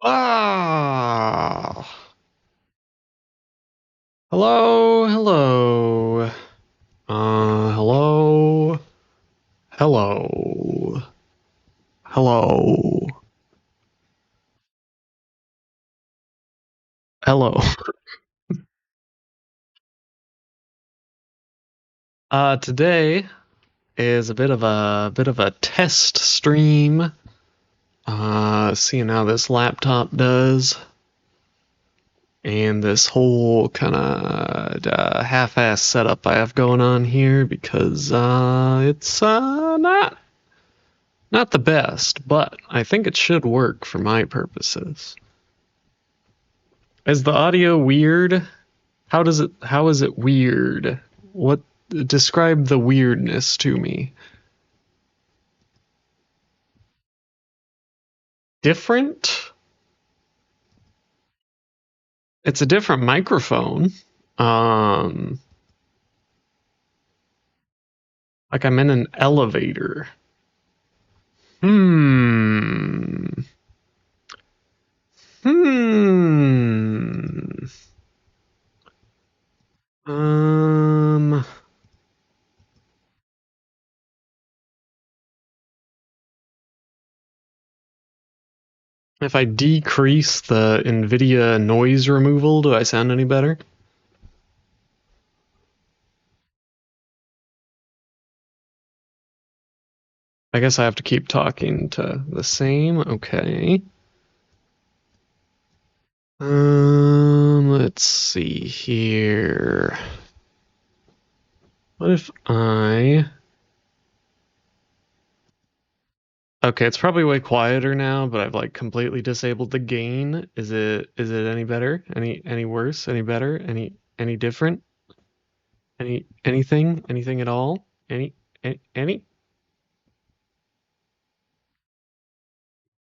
Ah, hello, hello. Hello, hello, hello, hello. Today is a bit of a test stream. Seeing how this laptop does, and this whole kind of half-ass setup I have going on here because it's not the best, but I think it should work for my purposes. Is the audio weird? How is it weird? What describe the weirdness to me? Different? It's a different microphone. Um like I'm in an elevator. Hmm. Hmm. Um if I decrease the NVIDIA noise removal, do I sound any better? I guess I have to keep talking to the same. Okay. Let's see here. What if I... Okay, it's probably way quieter now, but I've like completely disabled the gain. Is it any better? Any worse? Any better? Any different? Anything at all? Any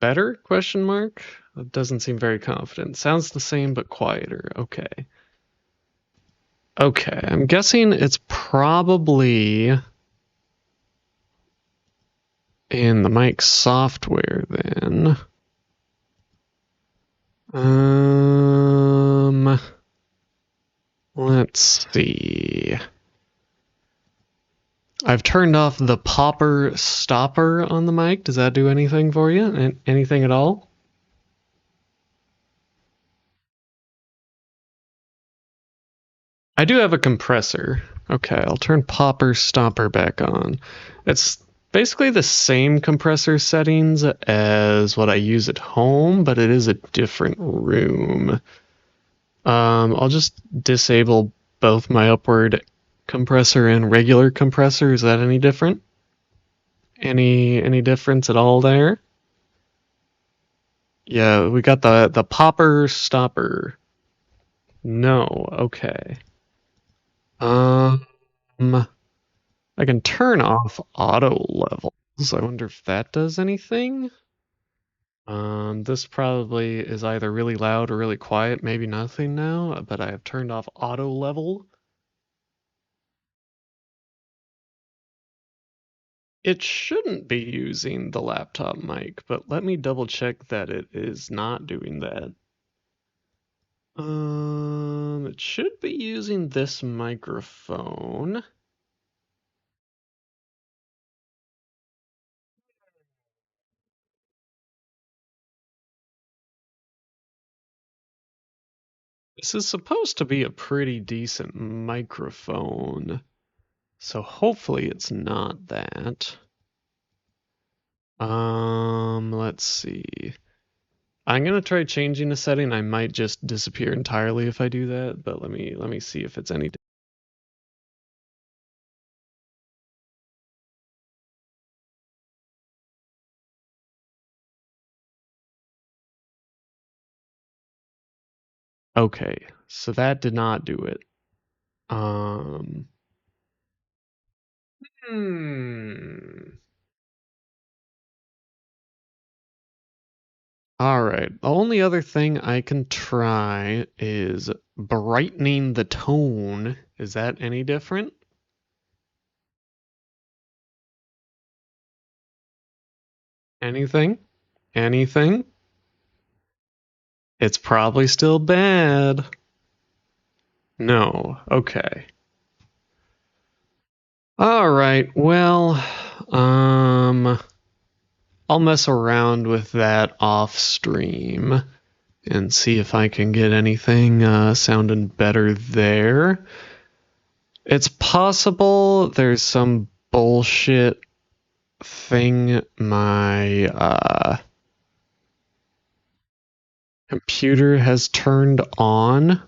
better? Question mark? That doesn't seem very confident. Sounds the same but quieter. Okay. Okay, I'm guessing it's probably in the mic software then. Um, let's see. I've turned off the popper stopper on the mic. Does that do anything for you? Anything at all? I do have a compressor. Okay, I'll turn popper stopper back on. It's basically the same compressor settings as what I use at home, but it is a different room. I'll just disable both my upward compressor and regular compressor. Is that any different? Any difference at all there? Yeah, we got the popper stopper. No, okay. Um, I can turn off auto levels. I wonder if that does anything. This probably is either really loud or really quiet. Maybe nothing now, but I have turned off auto level. It shouldn't be using the laptop mic, but let me double check that it is not doing that. It should be using this microphone. This is supposed to be a pretty decent microphone, so hopefully it's not that. Let's see. I'm gonna try changing the setting. I might just disappear entirely if I do that, but let me see if it's any. Okay, so that did not do it. Um, hmm. All right. The only other thing I can try is brightening the tone. Is that any different? Anything? Anything? It's probably still bad. No. Okay. All right. Well, I'll mess around with that off stream and see if I can get anything sounding better there. It's possible there's some bullshit thing my computer has turned on.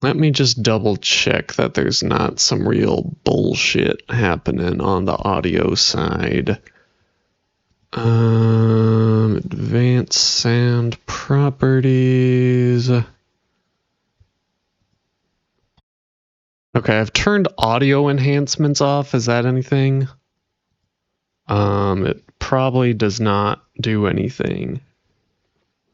Let me just double check that there's not some real bullshit happening on the audio side. Advanced sound properties. Okay, I've turned audio enhancements off. Is that anything? It probably does not do anything.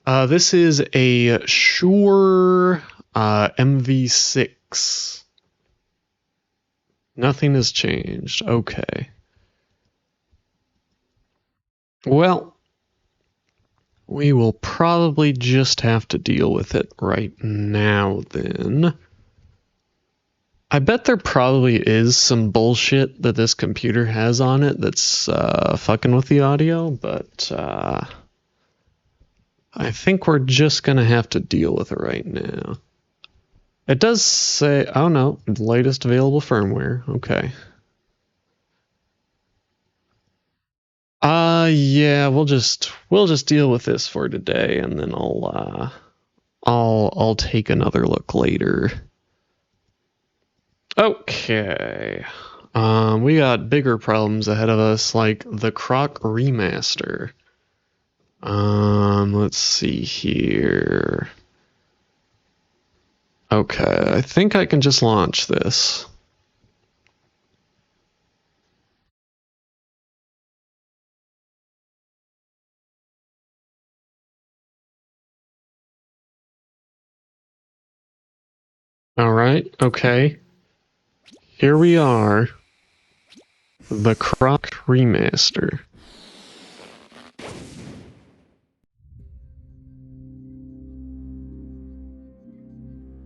This is a Shure MV6. Nothing has changed. Okay. Well, we will probably just have to deal with it right now then. I bet there probably is some bullshit that this computer has on it that's fucking with the audio, but I think we're just gonna have to deal with it right now. It does say, oh no, latest available firmware. Okay. Yeah, we'll just deal with this for today, and then I'll take another look later. Okay. We got bigger problems ahead of us, like the Croc remaster. Let's see here. Okay, I think I can just launch this. Alright, okay. Here we are. The Croc remaster.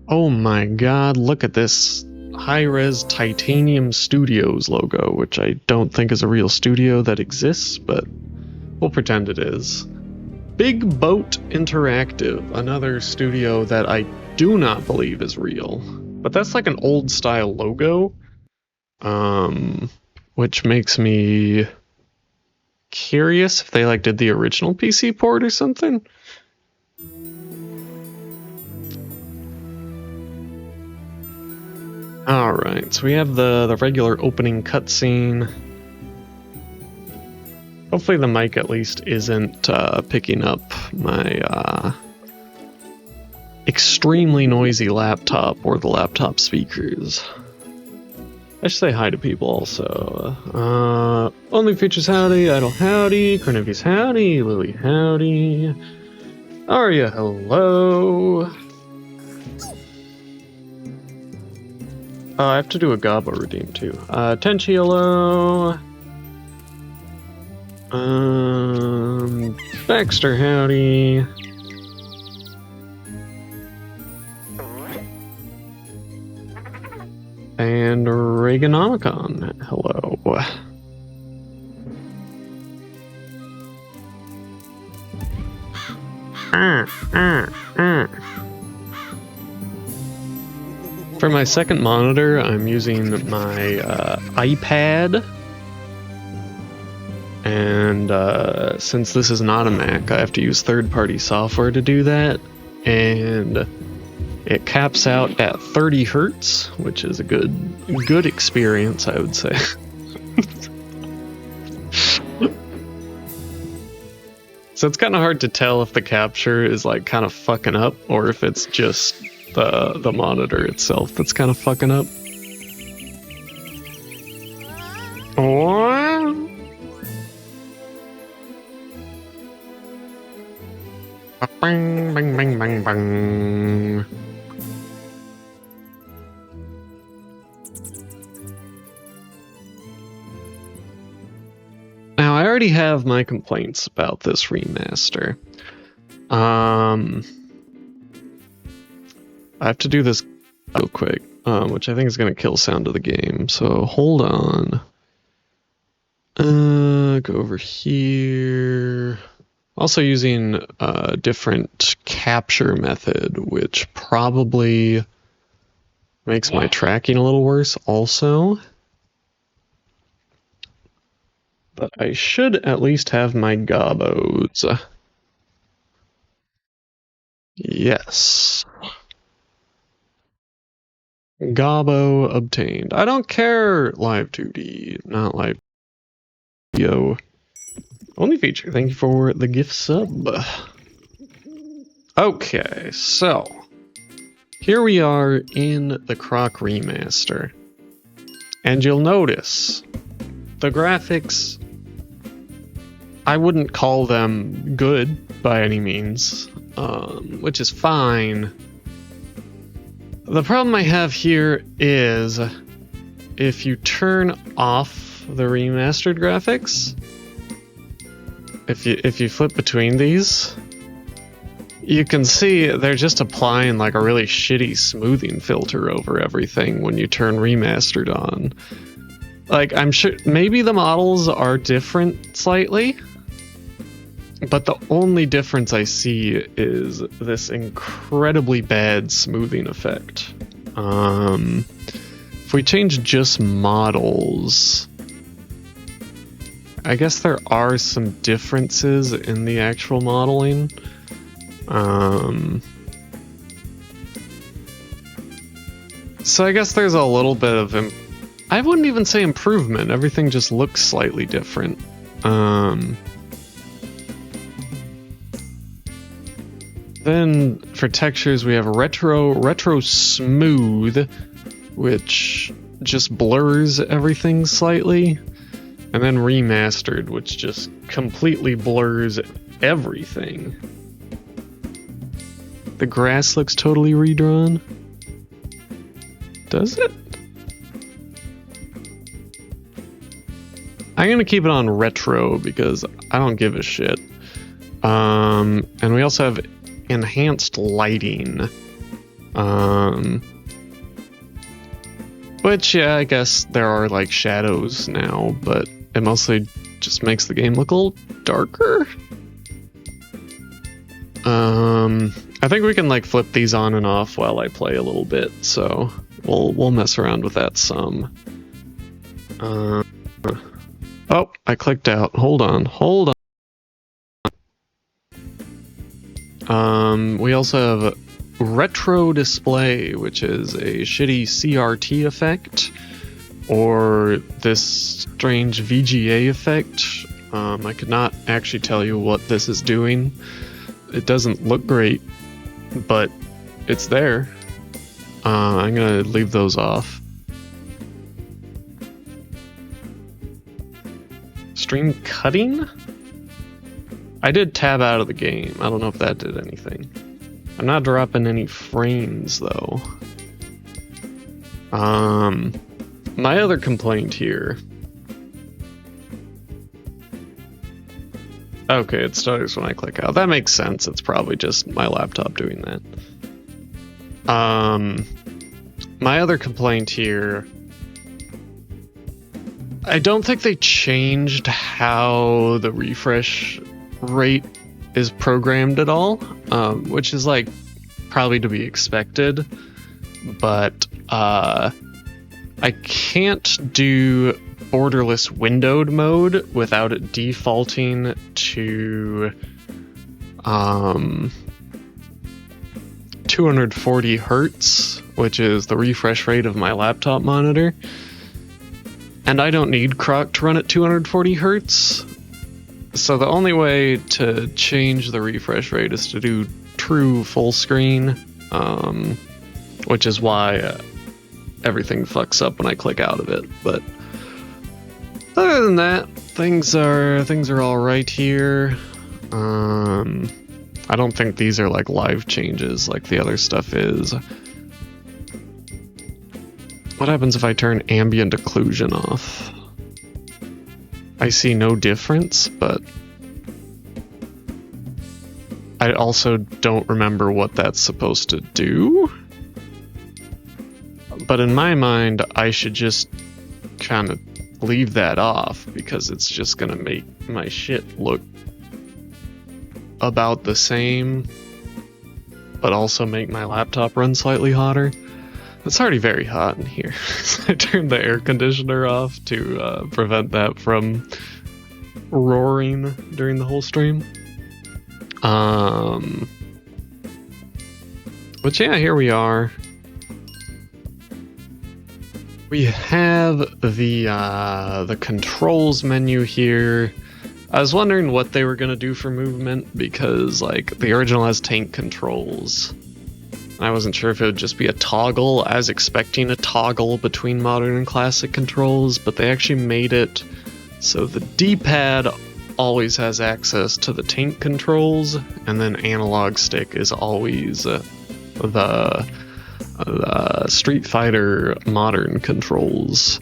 Oh my god, look at this high-res Titanium Studios logo, which I don't think is a real studio that exists, but we'll pretend it is. Big Boat Interactive, another studio that I do not believe is real. But that's like an old-style logo, which makes me curious if they like did the original PC port or something. Alright, so we have the regular opening cutscene. Hopefully the mic at least isn't picking up my extremely noisy laptop or the laptop speakers. I should say hi to people also. Only Features howdy, Idle howdy, Carnevies howdy, Lily howdy, Arya hello. I have to do a Gabo redeem too. Tenchi hello. Baxter howdy. And Reaganomicon hello. For my second monitor, I'm using my iPad. And since this is not a Mac, I have to use third-party software to do that. And it caps out at 30 hertz, which is a good experience, I would say. So it's kind of hard to tell if the capture is like kind of fucking up or if it's just the monitor itself that's kind of fucking up. Bang, bang, bang, bang, bang. already have my complaints about this remaster. I have to do this real quick, which I think is going to kill sound of the game. So hold on. Go over here. Also using a different capture method, which probably makes my tracking a little worse also. But I should at least have my gobos. Yes. Gobbo obtained. I don't care, Live 2D, not Live Yo. Only feature. Thank you for the gift sub. Okay, so here we are in the Croc remaster. And you'll notice the graphics, I wouldn't call them good by any means, which is fine. The problem I have here is if you turn off the remastered graphics, if you flip between these, you can see they're just applying like a really shitty smoothing filter over everything when you turn remastered on. Like, I'm sure maybe the models are different slightly, but the only difference I see is this incredibly bad smoothing effect. If we change just models, I guess there are some differences in the actual modeling. So I guess there's a little bit of I wouldn't even say improvement. Everything just looks slightly different. Then for textures, we have retro smooth, which just blurs everything slightly, and then remastered, which just completely blurs everything. The grass looks totally redrawn. Does it? I'm gonna keep it on retro because I don't give a shit. And we also have enhanced lighting. Which, yeah, I guess there are like shadows now, but it mostly just makes the game look a little darker. I think we can like flip these on and off while I play a little bit, so we'll mess around with that some. Oh, I clicked out. Hold on. We also have retro display, which is a shitty CRT effect, or this strange VGA effect. I could not actually tell you what this is doing. It doesn't look great, but it's there. I'm gonna leave those off. Stream cutting? I did tab out of the game. I don't know if that did anything. I'm not dropping any frames though. My other complaint here. Okay, it stutters when I click out. That makes sense. It's probably just my laptop doing that. My other complaint here. I don't think they changed how the refresh rate is programmed at all, which is like probably to be expected, but I can't do borderless windowed mode without it defaulting to 240 hertz, which is the refresh rate of my laptop monitor. And I don't need Croc to run at 240 hertz. So the only way to change the refresh rate is to do true full screen, which is why everything fucks up when I click out of it. But other than that, things are all right here. I don't think these are like live changes like the other stuff is. What happens if I turn ambient occlusion off? I see no difference, but I also don't remember what that's supposed to do. But in my mind, I should just kind of leave that off because it's just gonna make my shit look about the same, but also make my laptop run slightly hotter. It's already very hot in here. I turned the air conditioner off to prevent that from roaring during the whole stream. But yeah, here we are. We have the controls menu here. I was wondering what they were gonna do for movement because like the original has tank controls. I wasn't sure if it would just be a toggle. I was expecting a toggle between modern and classic controls, but they actually made it so the D-pad always has access to the tank controls, and then analog stick is always the Street Fighter modern controls.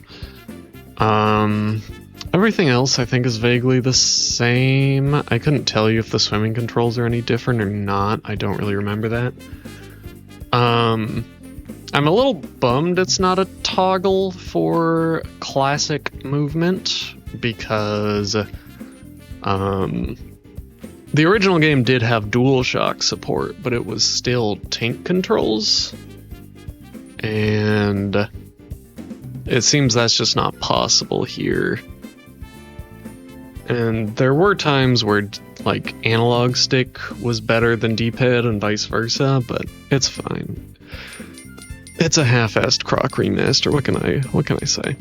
Everything else I think is vaguely the same. I couldn't tell you if the swimming controls are any different or not. I don't really remember that. I'm a little bummed it's not a toggle for classic movement because the original game did have DualShock support, but it was still tank controls. And it seems that's just not possible here. And there were times where like analog stick was better than D-pad and vice versa, but it's fine. It's a half-assed Croc remaster. What can I say?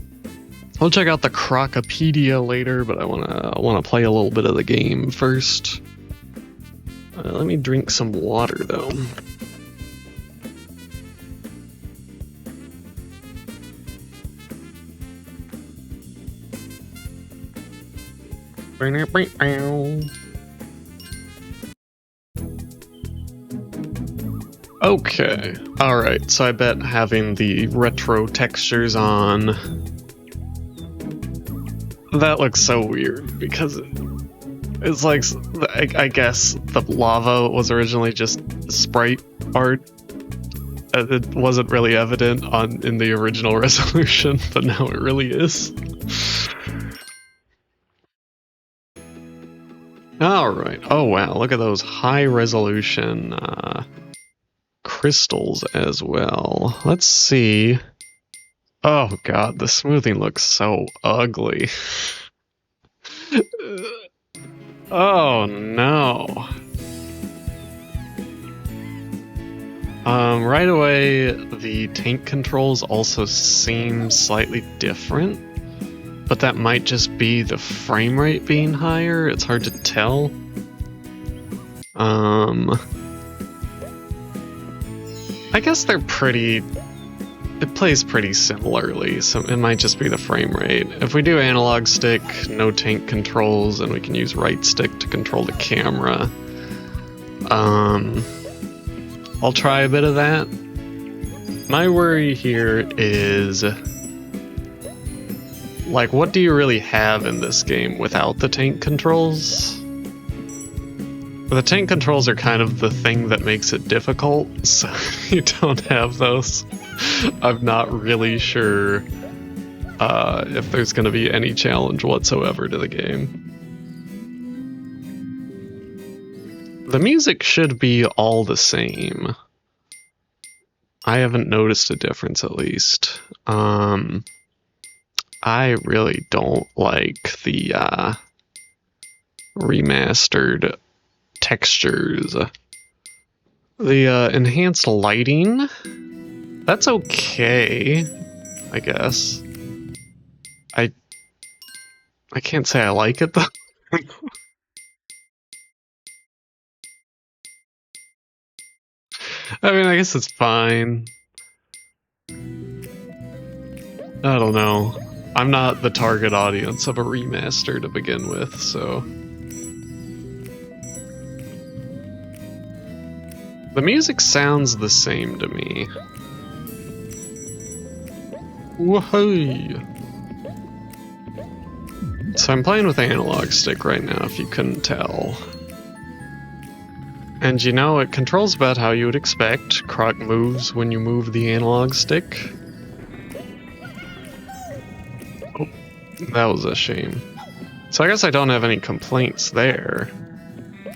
I'll check out the Crocopedia later, but I wanna play a little bit of the game first. Let me drink some water though. Okay, alright, so I bet having the retro textures on... That looks so weird, because it's like, I guess the lava was originally just sprite art. It wasn't really evident in the original resolution, but now it really is. Alright, oh wow, look at those high resolution crystals as well. Let's see. Oh god, the smoothing looks so ugly. Oh no. Right away, the tank controls also seem slightly different. But that might just be the frame rate being higher. It's hard to tell. I guess they're pretty... It plays pretty similarly, so it might just be the frame rate. If we do analog stick, no tank controls, and we can use right stick to control the camera. I'll try a bit of that. My worry here is... Like, what do you really have in this game without the tank controls? The tank controls are kind of the thing that makes it difficult, so if you don't have those, I'm not really sure if there's going to be any challenge whatsoever to the game. The music should be all the same. I haven't noticed a difference, at least. I really don't like the remastered textures. The enhanced lighting, that's okay, I guess. I can't say I like it though. I mean, I guess it's fine. I don't know. I'm not the target audience of a remaster to begin with, so... The music sounds the same to me. Woohoo! So I'm playing with the analog stick right now, if you couldn't tell. And you know, it controls about how you would expect. Croc moves when you move the analog stick. Oh, that was a shame. So I guess I don't have any complaints there.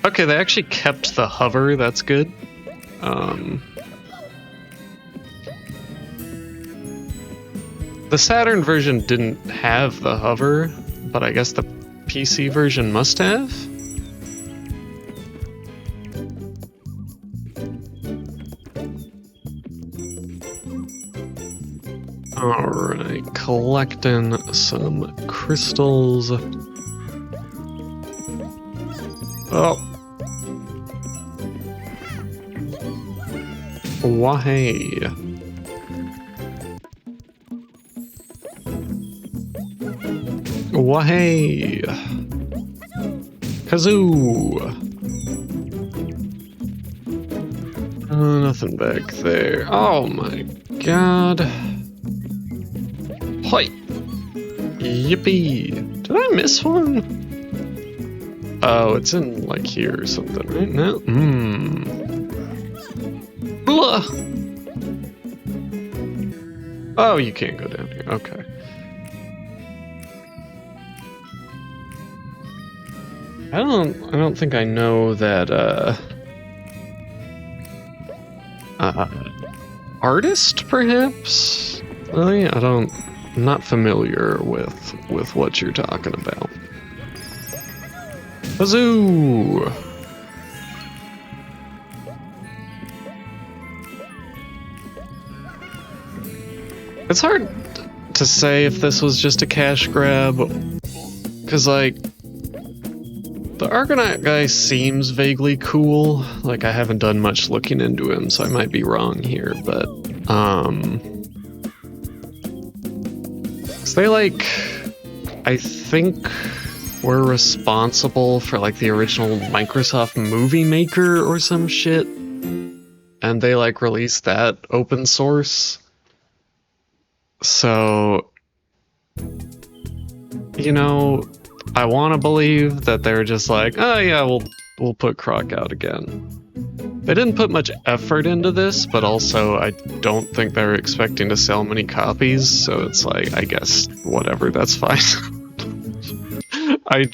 Okay, they actually kept the hover, that's good. The Saturn version didn't have the hover, but I guess the PC version must have? Alright, collecting some crystals. Oh. Wahey. Wahey. Kazoo. Nothing back there. Oh my god. Hoi. Yippee. Did I miss one? Oh, it's in, like, here or something, right? No? Blah! Oh, you can't go down here. Okay. I don't think I know that, artist, perhaps? Really? I'm not familiar with what you're talking about. Huzzoo! It's hard to say if this was just a cash grab, because, like, the Argonaut guy seems vaguely cool. Like, I haven't done much looking into him, so I might be wrong here, but, so they, like, I think were responsible for, like, the original Microsoft Movie Maker or some shit, and they, like, released that open source. So, you know, I want to believe that they're just like, oh yeah, we'll put Croc out again. They didn't put much effort into this, but also I don't think they were expecting to sell many copies, so it's like, I guess, whatever, that's fine. I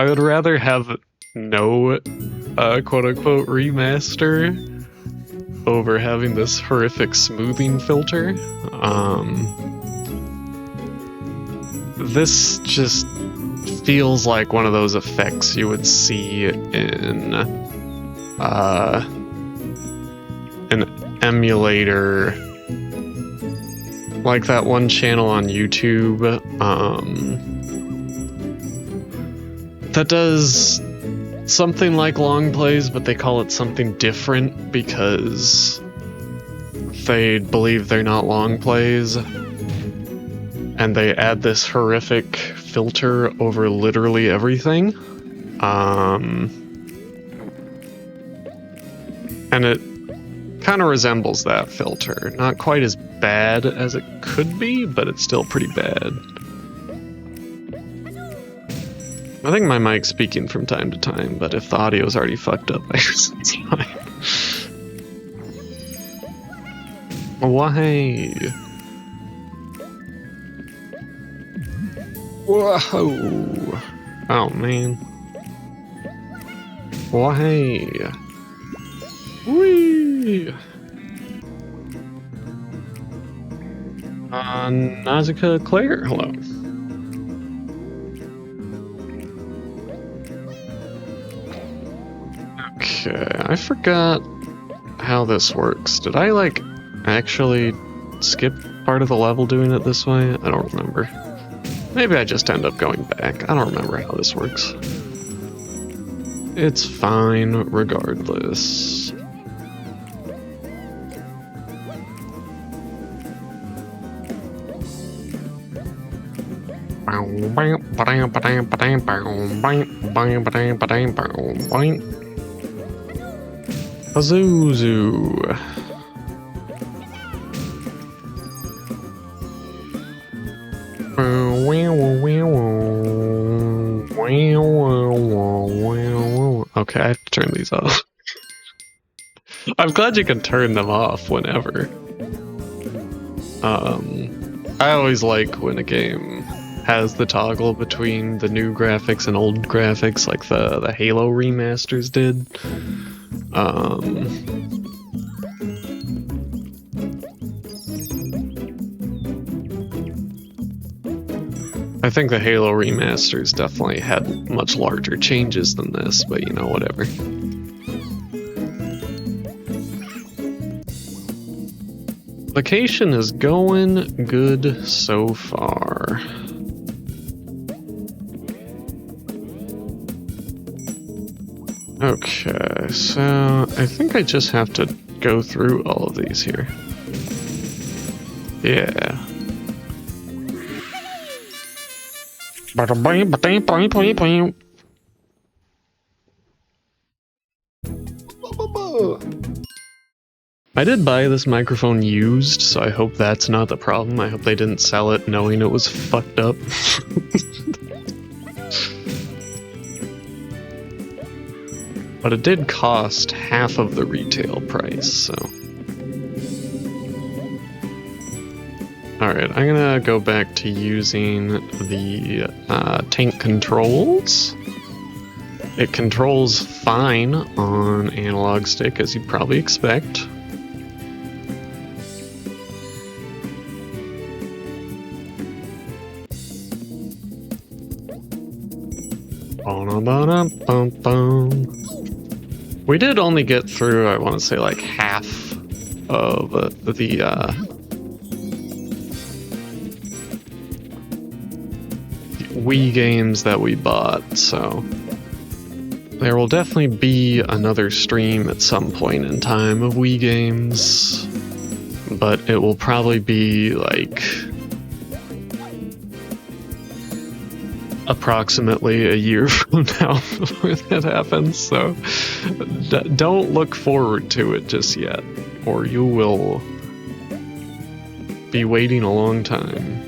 would rather have no quote-unquote remaster over having this horrific smoothing filter. This just feels like one of those effects you would see in an emulator, like that one channel on YouTube that does something like long plays, but they call it something different because they believe they're not long plays, and they add this horrific filter over literally everything. And it kind of resembles that filter. Not quite as bad as it could be, but it's still pretty bad. I think my mic's speaking from time to time, but if the audio's already fucked up, I guess it's fine. Why? Whoa! Oh man. Why? Whee! Nausicaa Claire, hello. Okay, I forgot how this works. Did I, like, actually skip part of the level doing it this way? I don't remember. Maybe I just end up going back. I don't remember how this works. It's fine regardless. Azuzu. Okay, I have to turn these off. I'm glad you can turn them off whenever. I always like when a game has the toggle between the new graphics and old graphics, like the Halo remasters did. I think the Halo remasters definitely had much larger changes than this, but you know, whatever. Vacation is going good so far. Okay, so I think I just have to go through all of these here. Yeah. I did buy this microphone used, so I hope that's not the problem. I hope they didn't sell it knowing it was fucked up. But it did cost half of the retail price, so... Alright, I'm gonna go back to using the tank controls. It controls fine on analog stick, as you'd probably expect. We did only get through, I want to say, like half of the Wii games that we bought, so there will definitely be another stream at some point in time of Wii games, but it will probably be like approximately a year from now before that happens, so don't look forward to it just yet, or you will be waiting a long time.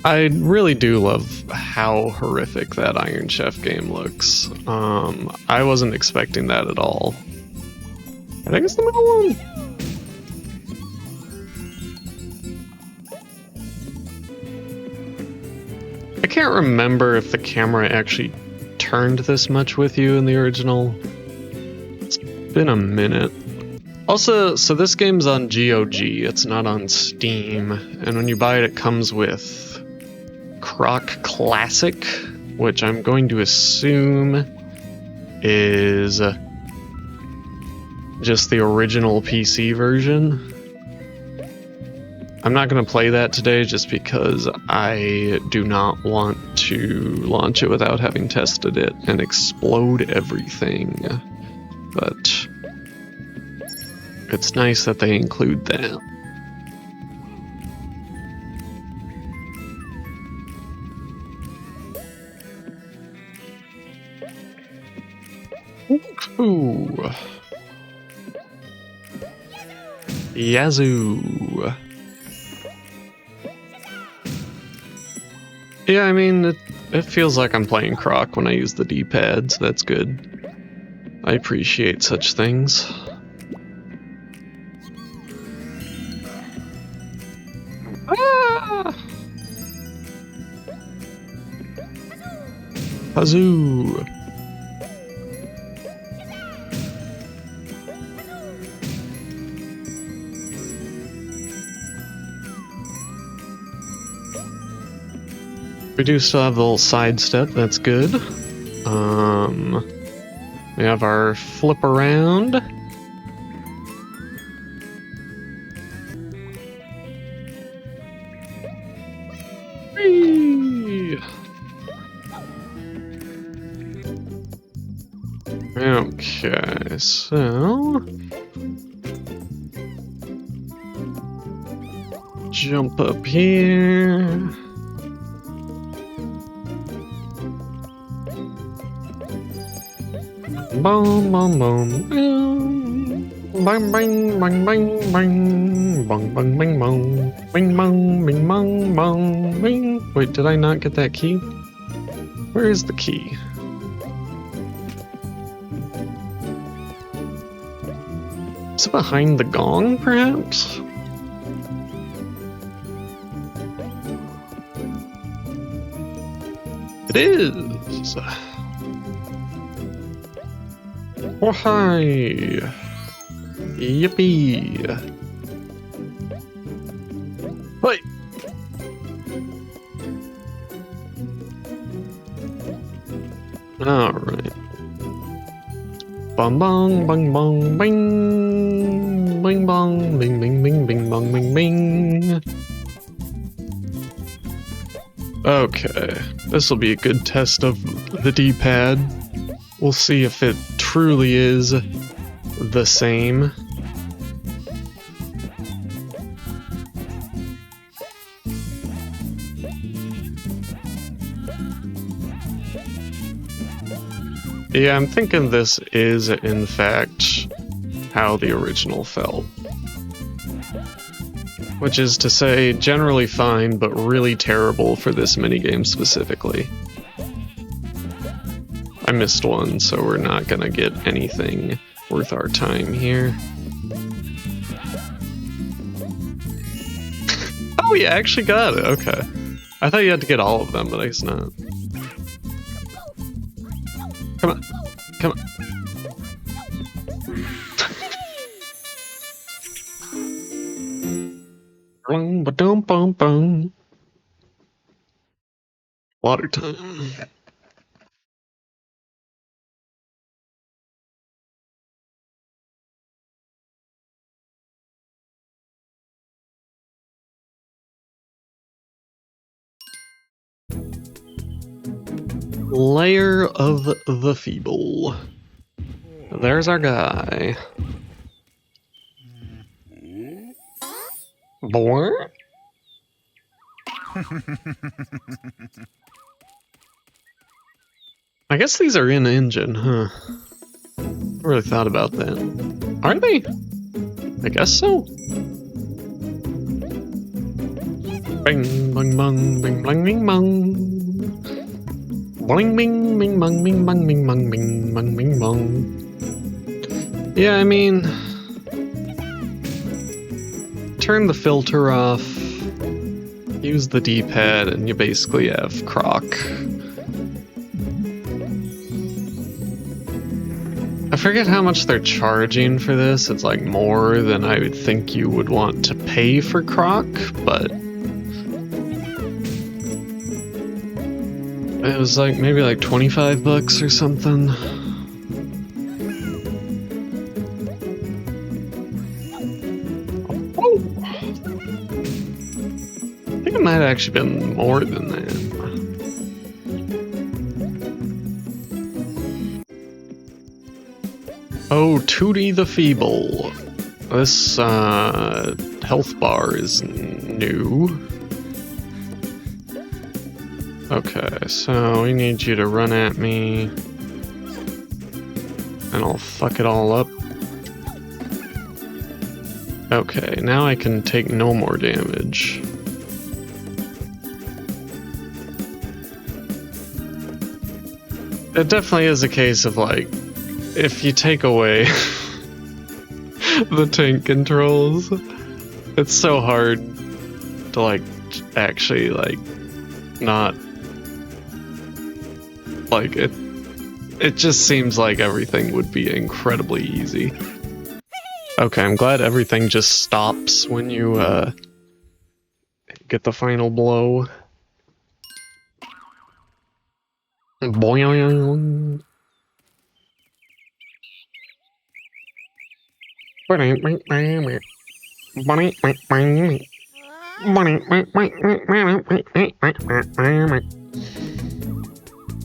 I really do love how horrific that Iron Chef game looks. I wasn't expecting that at all. I think it's the middle one. I can't remember if the camera actually turned this much with you in the original. It's been a minute. Also, so this game's on GOG, it's not on Steam, and when you buy it, it comes with Croc Classic, which I'm going to assume is just the original PC version. I'm not going to play that today just because I do not want to launch it without having tested it and explode everything. But it's nice that they include that. Ooh. Yazoo. Yeah, I mean, it feels like I'm playing Croc when I use the D-pad, so that's good. I appreciate such things. Ah! Kazoo! We do still have the little sidestep, that's good. We have our flip around. Whee! Okay, so jump up here. Boom, boom, boom, boom. Bang bang bang bang bang bang bang bang bang bing bang bing bang bang bing. Wait, did I not get that key? Where is the key? Is it behind the gong, perhaps? It is! Oh, hi! Yippee! Wait! Alright. Bong bong bong bong bing! Bing bong bing bing bing bing bong bing bing! Okay, this will be a good test of the D-pad. We'll see if it truly is the same. Yeah, I'm thinking this is, in fact, how the original felt. Which is to say, generally fine, but really terrible for this minigame specifically. I missed one, so we're not gonna get anything worth our time here. Oh, you actually got it, okay. I thought you had to get all of them, but I guess not. Come on, come on. Bum, ba-dum, bum, bum. Water time. Lair of the Feeble. There's our guy. Boy? I guess these are in engine, huh? I really thought about that. Are they? I guess so. Bing bang bang bing bang bing bang. Bing bing bing bang bing bang bing bang bing bang bing bang. Yeah, I mean, turn the filter off, use the D-pad, and you basically have Croc. I forget how much they're charging for this. It's like more than I would think you would want to pay for Croc, but it was like maybe like 25 bucks or something. Oh. I think it might have actually been more than that. Oh, Tootie the Feeble. This health bar is new. Okay, so we need you to run at me, and I'll fuck it all up. Okay, now I can take no more damage. It definitely is a case of like, if you take away the tank controls, it's so hard to like actually like not like it. It just seems like everything would be incredibly easy. Okay, I'm glad everything just stops when you get the final blow. Boing.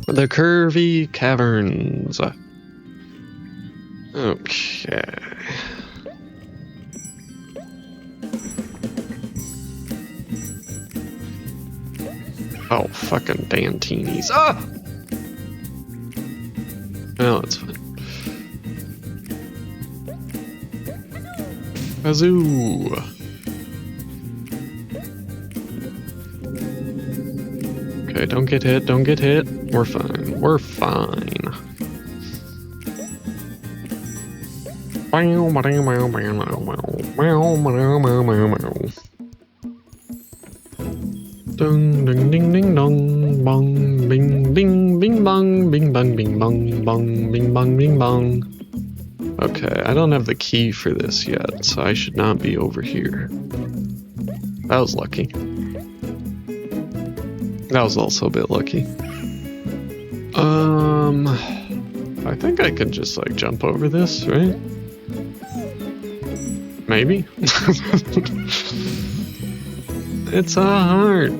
The Curvy Caverns. Okay. Oh, fucking Dantinis. Ah! Oh, that's fine. Kazoo! Okay, don't get hit, don't get hit. We're fine, we're fine. Ding ding ding ding dong bong bing bing bing bong bing bong bing bong bong bing bong bing bong. Okay, I don't have the key for this yet, so I should not be over here. That was lucky. That was also a bit lucky. I think I can just like jump over this, right? Maybe? It's a heart.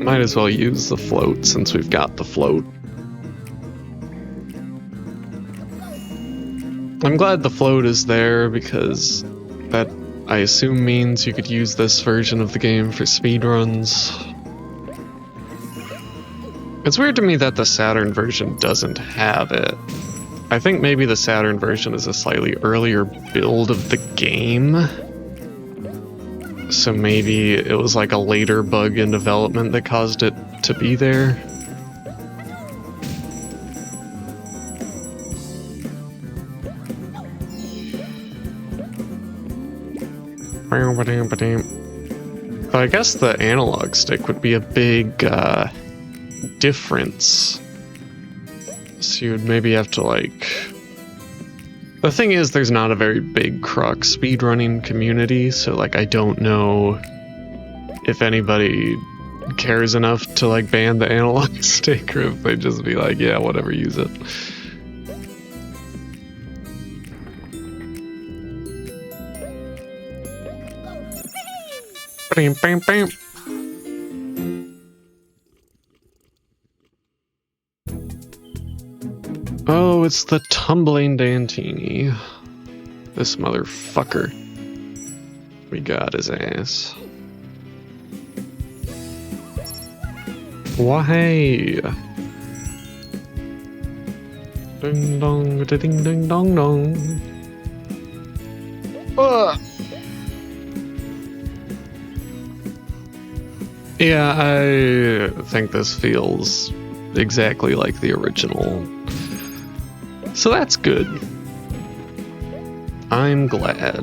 Might as well use the float since we've got the float. I'm glad the float is there because that, I assume, means you could use this version of the game for speedruns. It's weird to me that the Saturn version doesn't have it. I think maybe the Saturn version is a slightly earlier build of the game. So maybe it was like a later bug in development that caused it to be there. But I guess the analog stick would be a big difference. So you'd maybe have to like... The thing is, there's not a very big Croc speedrunning community, so like I don't know if anybody cares enough to like ban the analog stick, or if they just be like, yeah, whatever, use it. Bam, bam, bam. Oh, it's the tumbling Dantini. This motherfucker. We got his ass. Why? Ding dong, ding ding dong dong. Ugh. Yeah, I think this feels exactly like the original. So that's good. I'm glad.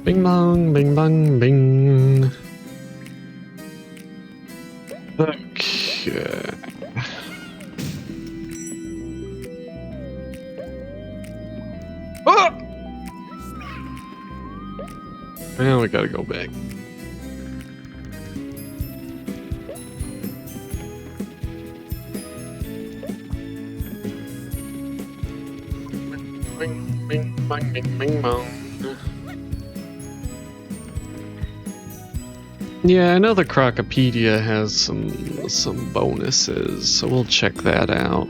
Bing bong, bing bong, bing. Okay. Ah! Well, we gotta go back. Bing, bing, bang, bing, bing, bong. Yeah, I know the Crocopedia has some bonuses, so we'll check that out.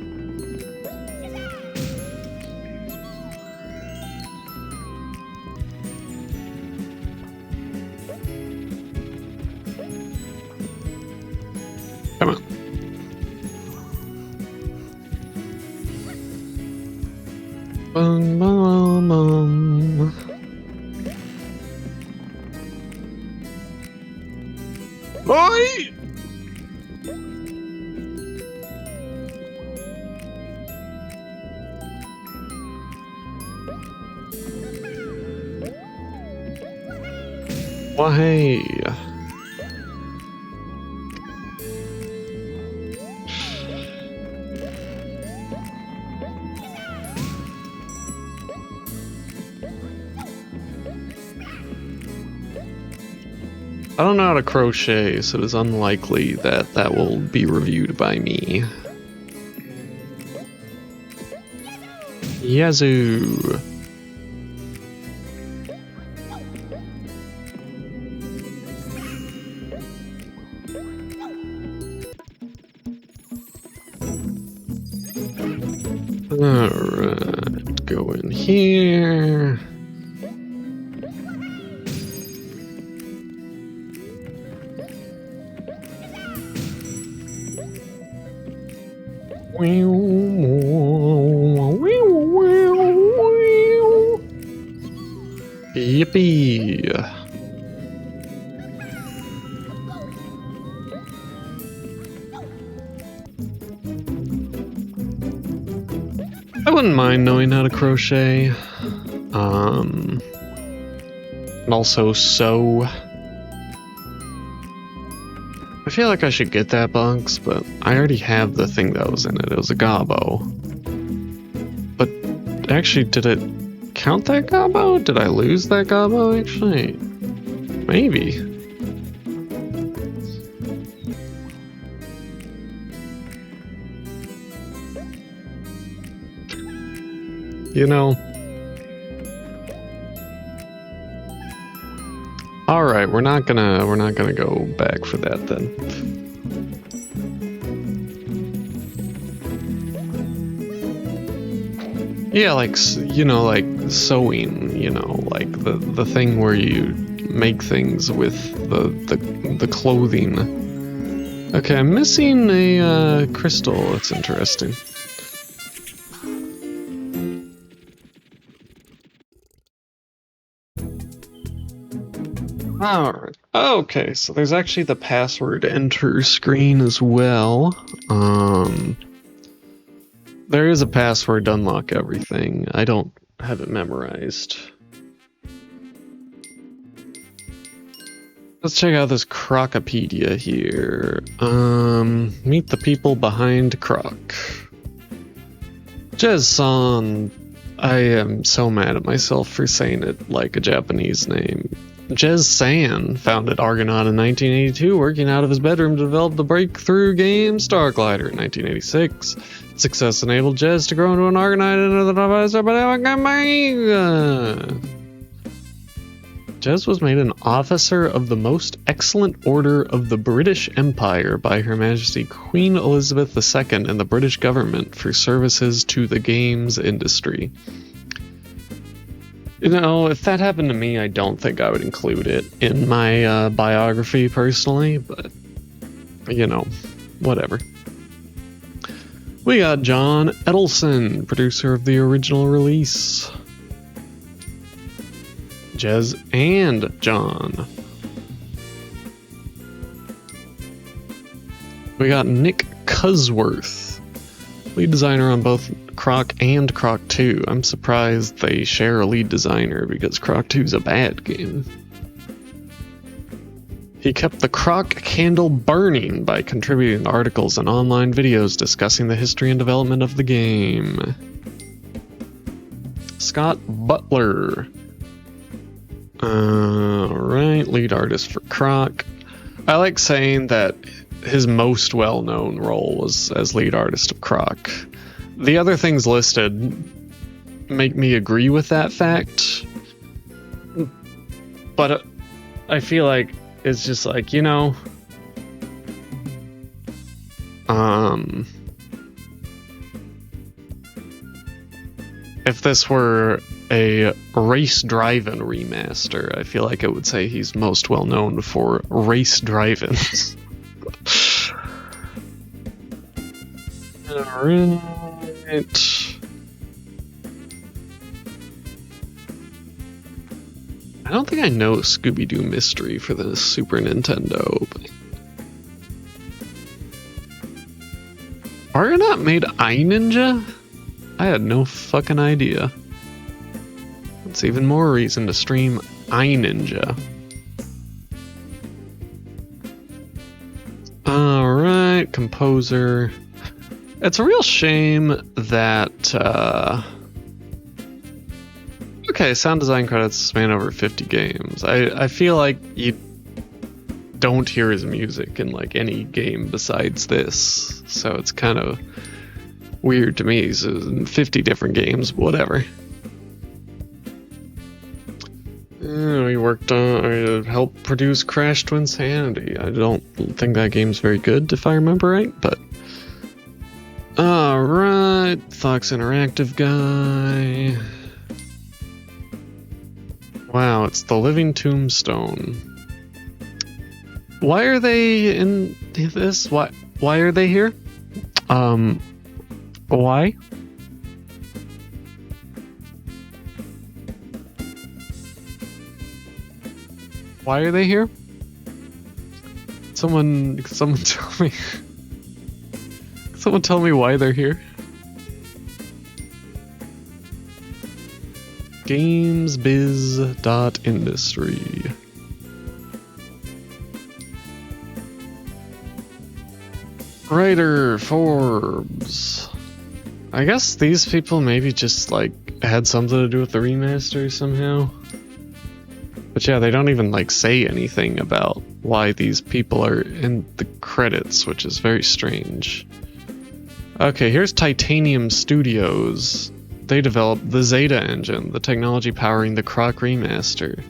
Come on. Bum, bum, bum. Oi! Why? I don't know how to crochet, so it is unlikely that that will be reviewed by me. Yazoo! Alright, go in here. Yippee! I wouldn't mind knowing how to crochet. And also sew. I feel like I should get that box, but I already have the thing that was in it. It was a gobbo. But actually, did it count that gobbo? Did I lose that gobbo actually? Maybe. You know. All right, we're not gonna go back for that then. Yeah, like, you know, like sewing, you know, like the thing where you make things with the clothing. Okay, I'm missing a crystal. That's interesting. Alright. Okay, so there's actually the password enter screen as well. There is a password to unlock everything. I don't have it memorized. Let's check out this Crocopedia here. Meet the people behind Croc. Jez-san. I am so mad at myself for saying it like a Japanese name. Jez-san founded Argonaut in 1982, working out of his bedroom to develop the breakthrough game Starglider in 1986. Success enabled Jez to grow into an Argonaut into the Jez was made an officer of the Most Excellent Order of the British Empire by Her Majesty Queen Elizabeth II and the British government for services to the games industry. You know, if that happened to me, I don't think I would include it in my biography personally, but, you know, whatever. We got John Edelson, producer of the original release. Jez and John. We got Nick Cusworth, lead designer on both Croc and Croc 2. I'm surprised they share a lead designer because Croc 2 is a bad game. He kept the Croc candle burning by contributing to articles and online videos discussing the history and development of the game. Scott Butler. Alright, lead artist for Croc. I like saying that his most well-known role was as lead artist of Croc. The other things listed make me agree with that fact, but I feel like it's just like, you know, if this were a race driving remaster, I feel like it would say he's most well known for race driving. Alright. I don't think I know Scooby-Doo Mystery for the Super Nintendo, but Argonaut made iNinja? I had no fucking idea. That's even more reason to stream iNinja. Alright, composer. It's a real shame that, okay, sound design credits span over 50 games. I feel like you don't hear his music in, like, any game besides this. So it's kind of weird to me. So in 50 different games, whatever. We worked on, helped produce Crash to Insanity. I don't think that game's very good, if I remember right, but alright, Fox Interactive guy. Wow, it's the Living Tombstone. Why are they in this? Why are they here? Why? Why are they here? Someone tell me. Someone tell me why they're here. Gamesbiz.industry. Writer Forbes. I guess these people maybe just like had something to do with the remaster somehow. But yeah, they don't even like say anything about why these people are in the credits, which is very strange. Okay, here's Titanium Studios. They developed the Zeta engine, the technology powering the Croc remaster.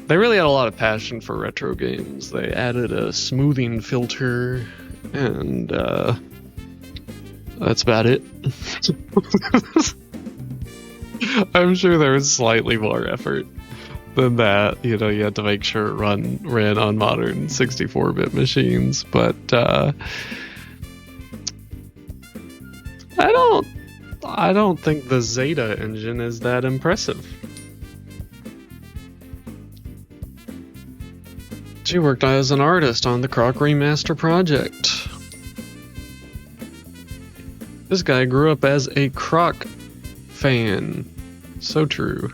They really had a lot of passion for retro games. They added a smoothing filter, and that's about it. I'm sure there was slightly more effort than that. You know, you had to make sure it ran on modern 64-bit machines, but I don't think the Zeta engine is that impressive. She worked as an artist on the Croc remaster project. This guy grew up as a Croc fan. So true.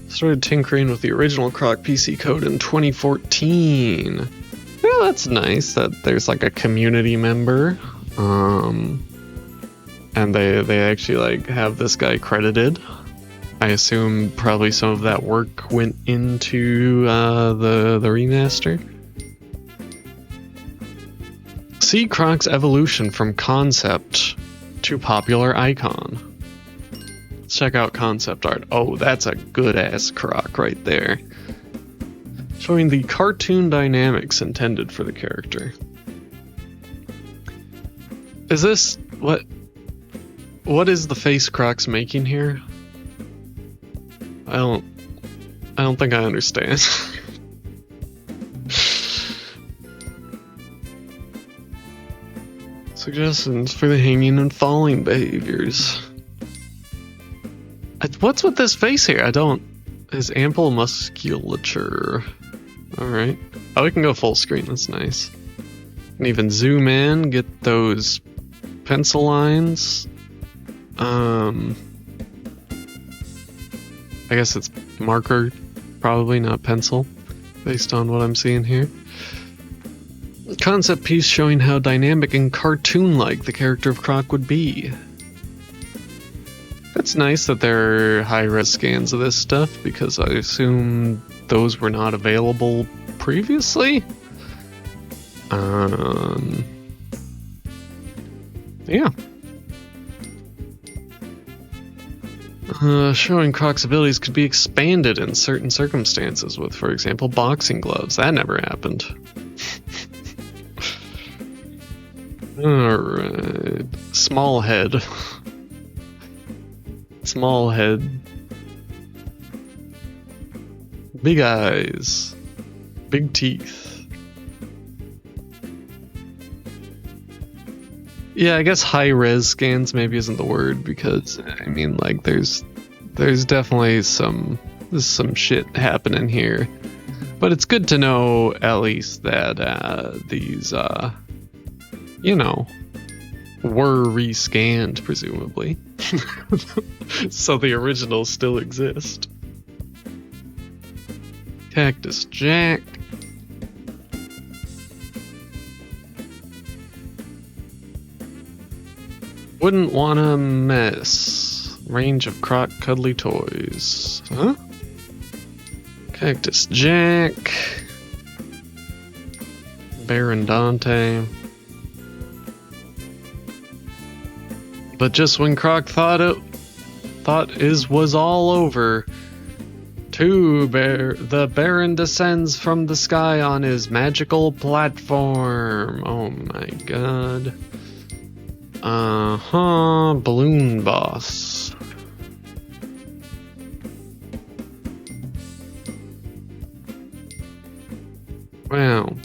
Started tinkering with the original Croc PC code in 2014. Yeah, that's nice that there's like a community member. And they actually like have this guy credited. I assume probably some of that work went into the remaster. See Croc's evolution from concept to popular icon. Let's check out concept art. Oh, that's a good ass Croc right there. Showing the cartoon dynamics intended for the character. Is this what is the face Croc's making here? I don't think I understand. Suggestions for the hanging and falling behaviors. What's with this face here? His ample musculature. Alright. Oh, we can go full screen, that's nice. Can even zoom in, get those pencil lines. I guess it's marker, probably not pencil, based on what I'm seeing here. Concept piece showing how dynamic and cartoon-like the character of Croc would be. It's nice that there are high-res scans of this stuff, because I assume those were not available previously? Yeah. Showing Croc's abilities could be expanded in certain circumstances with, for example, boxing gloves. That never happened. Alright. Small head. Small head. Big eyes. Big teeth. Yeah, I guess high-res scans maybe isn't the word, because, I mean, like, there's definitely some shit happening here. But it's good to know, at least, that these, you know, were rescanned, presumably. So the originals still exist. Cactus Jack. Wouldn't wanna mess. Range of Croc cuddly toys. Huh? Cactus Jack. Baron Dante. But just when Croc thought was all over, the Baron descends from the sky on his magical platform. Oh my god. Balloon Boss. Wow.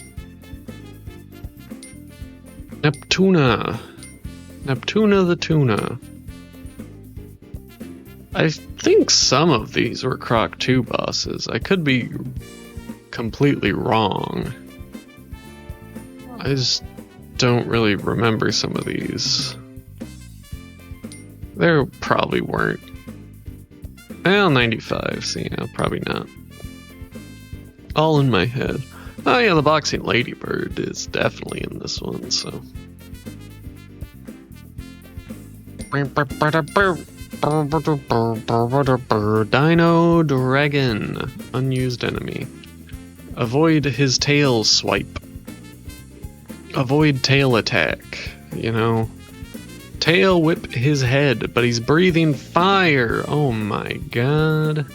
Neptuna. Neptuna the Tuna. I think some of these were Croc 2 bosses. I could be completely wrong. I just don't really remember some of these. There probably weren't. Well, 95, so yeah, probably not. All in my head. Oh yeah, the boxing ladybird is definitely in this one, so. Dino Dragon. Unused enemy. Avoid his tail swipe. Avoid tail attack. You know. Tail whip his head, but he's breathing fire. Oh my god.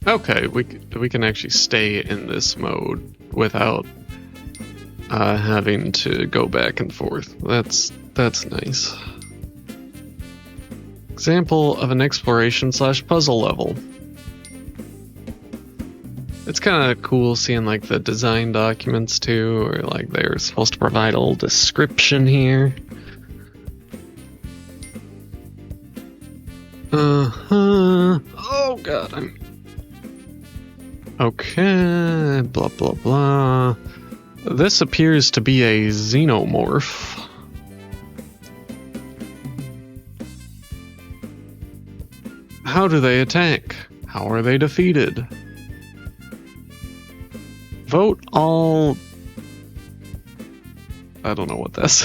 Okay, we can actually stay in this mode without having to go back and forth. That's nice. Example of an exploration/puzzle level. It's kind of cool seeing like the design documents too, or like they're supposed to provide a little description here. Oh god, I'm okay. Blah blah blah. This appears to be a xenomorph. How do they attack? How are they defeated? Vote all... I don't know what that's.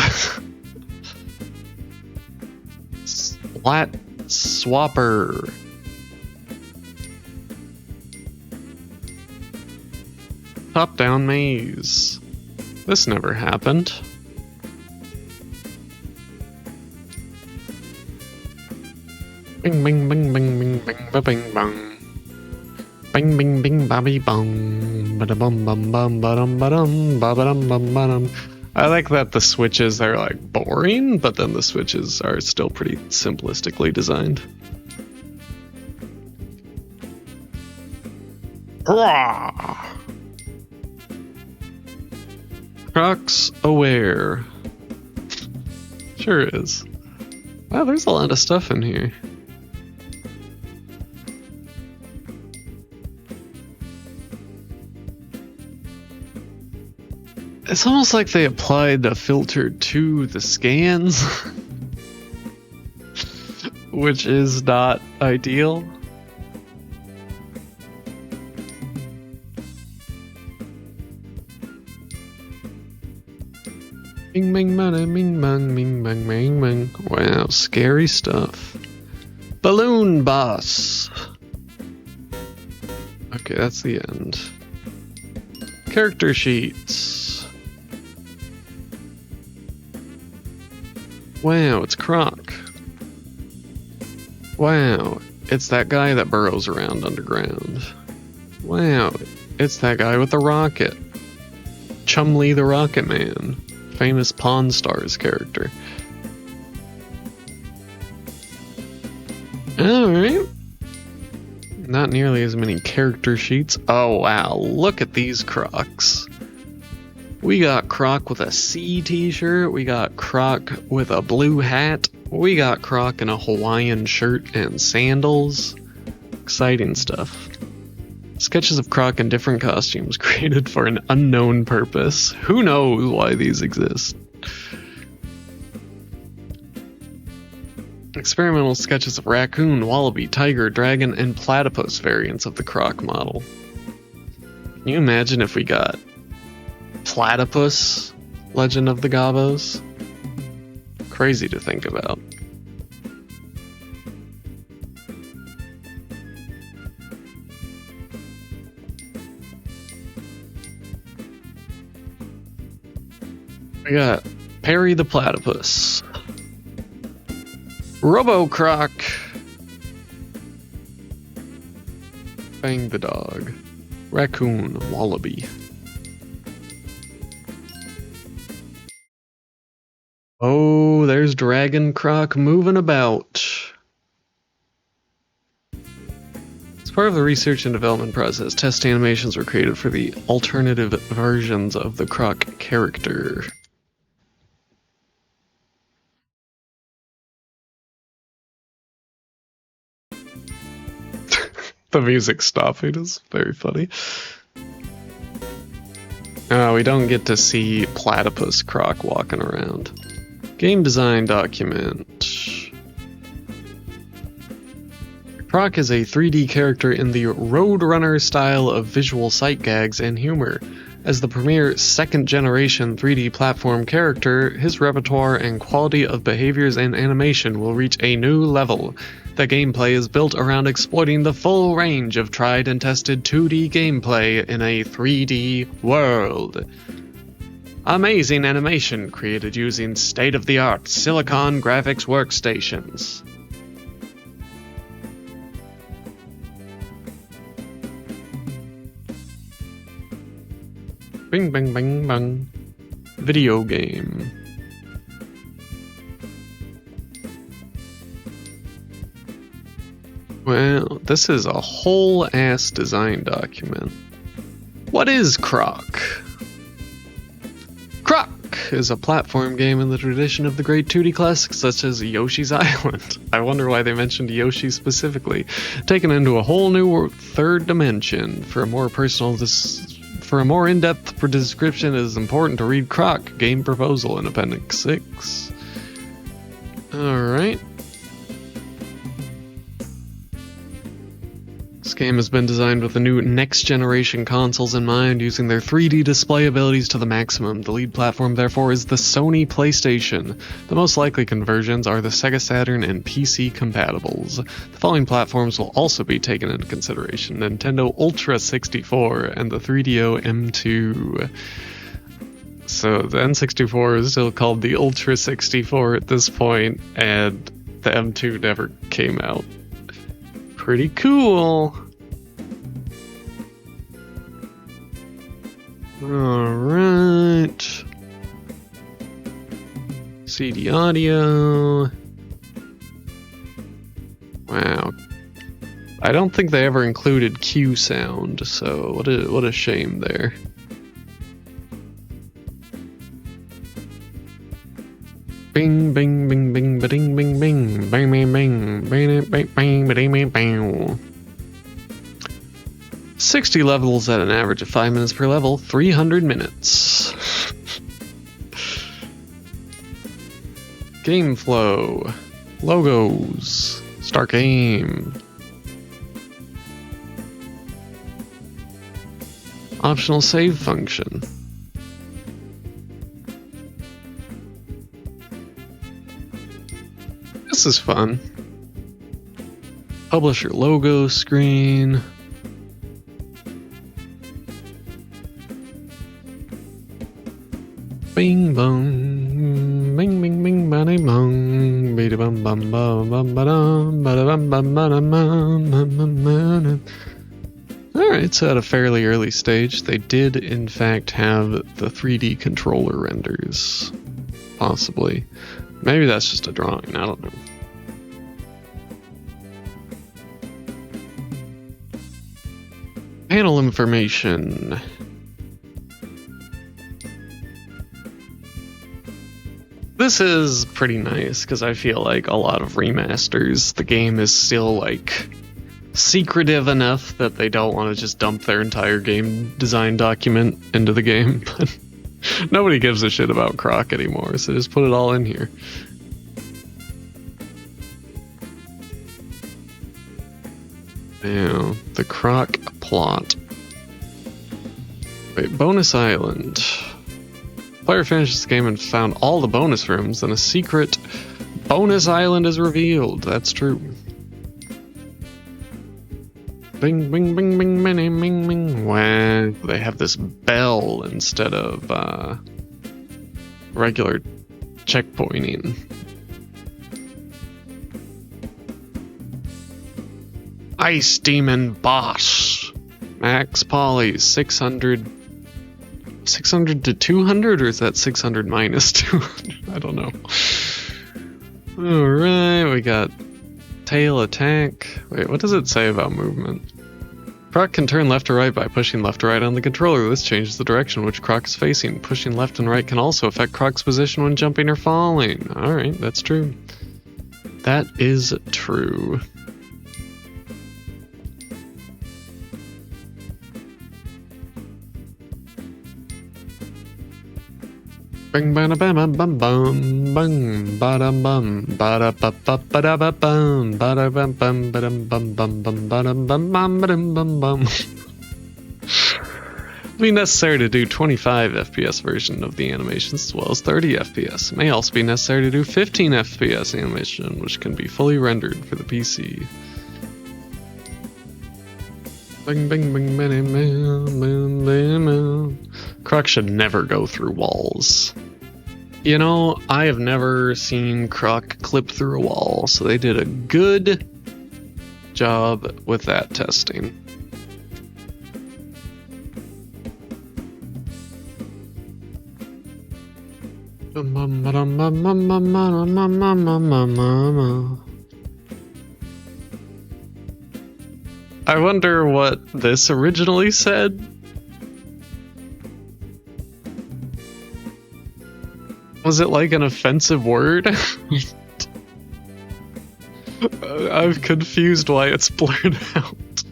Splat Swapper. Top-down maze. This never happened. Bing bing bing bing bing bing ba bing bong. Bing bing bing babby bong. Ba da bum bum bum ba dum ba dum ba ba dum bum ba dum. I like that the switches are like boring, but then the switches are still pretty simplistically designed. Hurrah! Croc's aware. Sure is. Wow, there's a lot of stuff in here. It's almost like they applied a filter to the scans, which is not ideal. Bing bang bada bing bang bing bang bang bang. Wow, scary stuff. Balloon boss. Okay, that's the end. Character sheets. Wow, it's Croc. Wow, it's that guy that burrows around underground. Wow, it's that guy with the rocket. Chumley the Rocket Man. Famous Pawn Stars character. Alright. Not nearly as many character sheets. Oh wow, look at these Crocs. We got Croc with a C t-shirt, we got Croc with a blue hat, we got Croc in a Hawaiian shirt and sandals. Exciting stuff. Sketches of Croc in different costumes created for an unknown purpose. Who knows why these exist? Experimental sketches of raccoon, wallaby, tiger, dragon, and platypus variants of the Croc model. Can you imagine if we got platypus Legend of the Gobos? Crazy to think about. We got Perry the Platypus, Robo Croc, Bang the Dog, Raccoon, Wallaby. Oh, there's Dragon Croc moving about. As part of the research and development process, test animations were created for the alternative versions of the Croc character. The music stopping is very funny. We don't get to see Platypus Croc walking around. Game design document. Croc is a 3D character in the Roadrunner style of visual sight gags and humor. As the premier second-generation 3D platform character, his repertoire and quality of behaviors and animation will reach a new level. The gameplay is built around exploiting the full range of tried and tested 2D gameplay in a 3D world. Amazing animation created using state-of-the-art silicon graphics workstations. Bing bang bang bang. Video game. Well, this is a whole ass design document. What is Croc? Croc is a platform game in the tradition of the great 2D classics such as Yoshi's Island. I wonder why they mentioned Yoshi specifically. Taken into a whole new third dimension. For a more in-depth description, it is important to read Croc Game Proposal in Appendix 6. Alright. This game has been designed with the new next-generation consoles in mind, using their 3D display abilities to the maximum. The lead platform, therefore, is the Sony PlayStation. The most likely conversions are the Sega Saturn and PC compatibles. The following platforms will also be taken into consideration: Nintendo Ultra 64 and the 3DO M2. So the N64 is still called the Ultra 64 at this point, and the M2 never came out. Pretty cool. Alright. CD audio. Wow. I don't think they ever included Q sound, so what a shame there. Bing bing bing bing ba-ding bing bing bang bang bang bang bang bang ba-ding bang bang. 60 levels at an average of 5 minutes per level, 300 minutes. Game flow. Logos. Start game. Optional save function. This is fun. Publisher logo screen. Bing bong, bing bing bing bada bong, bada bum bum bum bum bada bum bum bada bum. Alright, so at a fairly early stage, they did in fact have the 3D controller renders. Possibly. Maybe that's just a drawing, I don't know. Panel information. This is pretty nice, because I feel like a lot of remasters, the game is still, like, secretive enough that they don't want to just dump their entire game design document into the game, but nobody gives a shit about Croc anymore, so just put it all in here. Now, the Croc plot. Wait, bonus island. Player finishes the game and found all the bonus rooms, and a secret bonus island is revealed. That's true. Bing, bing, bing, bing, bing, bing, bing, bing. Wow. They have this bell instead of regular checkpointing. Ice Demon Boss. Max Poly 600 to 200, or is that 600 minus 200? I don't know. Alright, we got tail attack. Wait, what does it say about movement? Croc can turn left or right by pushing left or right on the controller. This changes the direction which Croc is facing. Pushing left and right can also affect Croc's position when jumping or falling. Alright, that's true. That is true. Bang bada bam bum bum bum bada bum bada ba ba bada ba bum bada bum bum bada bum bum bum bada bum bum bada bum bum. It'll be necessary to do 25 FPS version of the animations as well as 30 FPS. It may also be necessary to do 15 FPS animation, which can be fully rendered for the PC. Bing bing bing bing bing bing bing. Croc should never go through walls. You know, I have never seen Croc clip through a wall, so they did a good job with that testing. I wonder what this originally said. Was it like an offensive word? I'm confused why it's blurred out.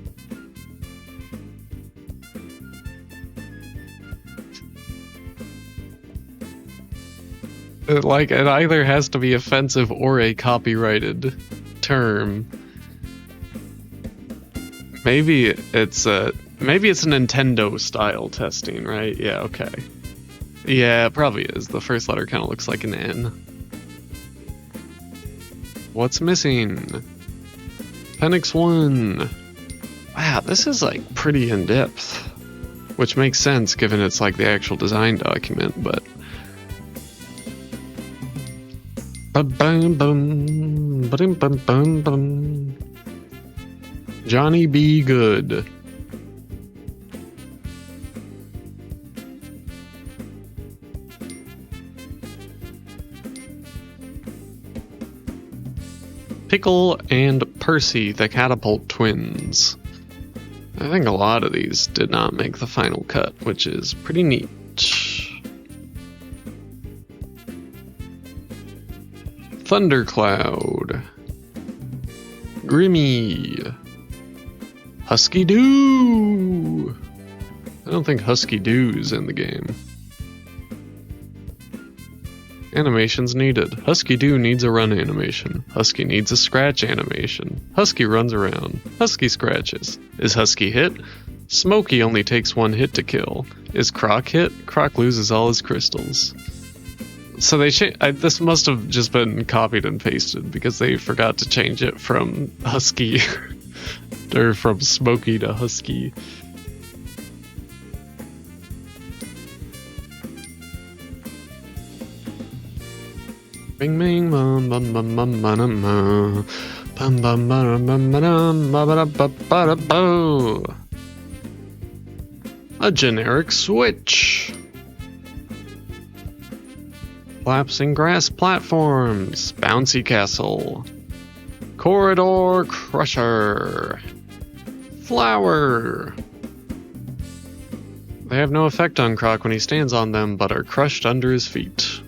Like, it either has to be offensive or a copyrighted term. Maybe it's a Nintendo style testing, right? Yeah, okay. Yeah, it probably is. The first letter kind of looks like an N. What's missing? Appendix 1. Wow, this is like pretty in-depth. Which makes sense given it's like the actual design document, but... Johnny B. Good. Pickle and Percy, the Catapult Twins. I think a lot of these did not make the final cut, which is pretty neat. Thundercloud. Grimmy. Husky Doo. I don't think Husky Doo's in the game. Animations needed. Husky Doo needs a run animation. Husky needs a scratch animation. Husky runs around. Husky scratches. Is Husky hit? Smokey only takes one hit to kill. Is Croc hit? Croc loses all his crystals. So they this must have just been copied and pasted because they forgot to change it from Husky or from Smokey to Husky. Bing bing bum bum bum bum bum bum bum bum bum bum bum. A generic switch. Collapsing grass platforms. Bouncy castle. Corridor crusher. Flower. They have no effect on Croc when he stands on them, but are crushed under his feet.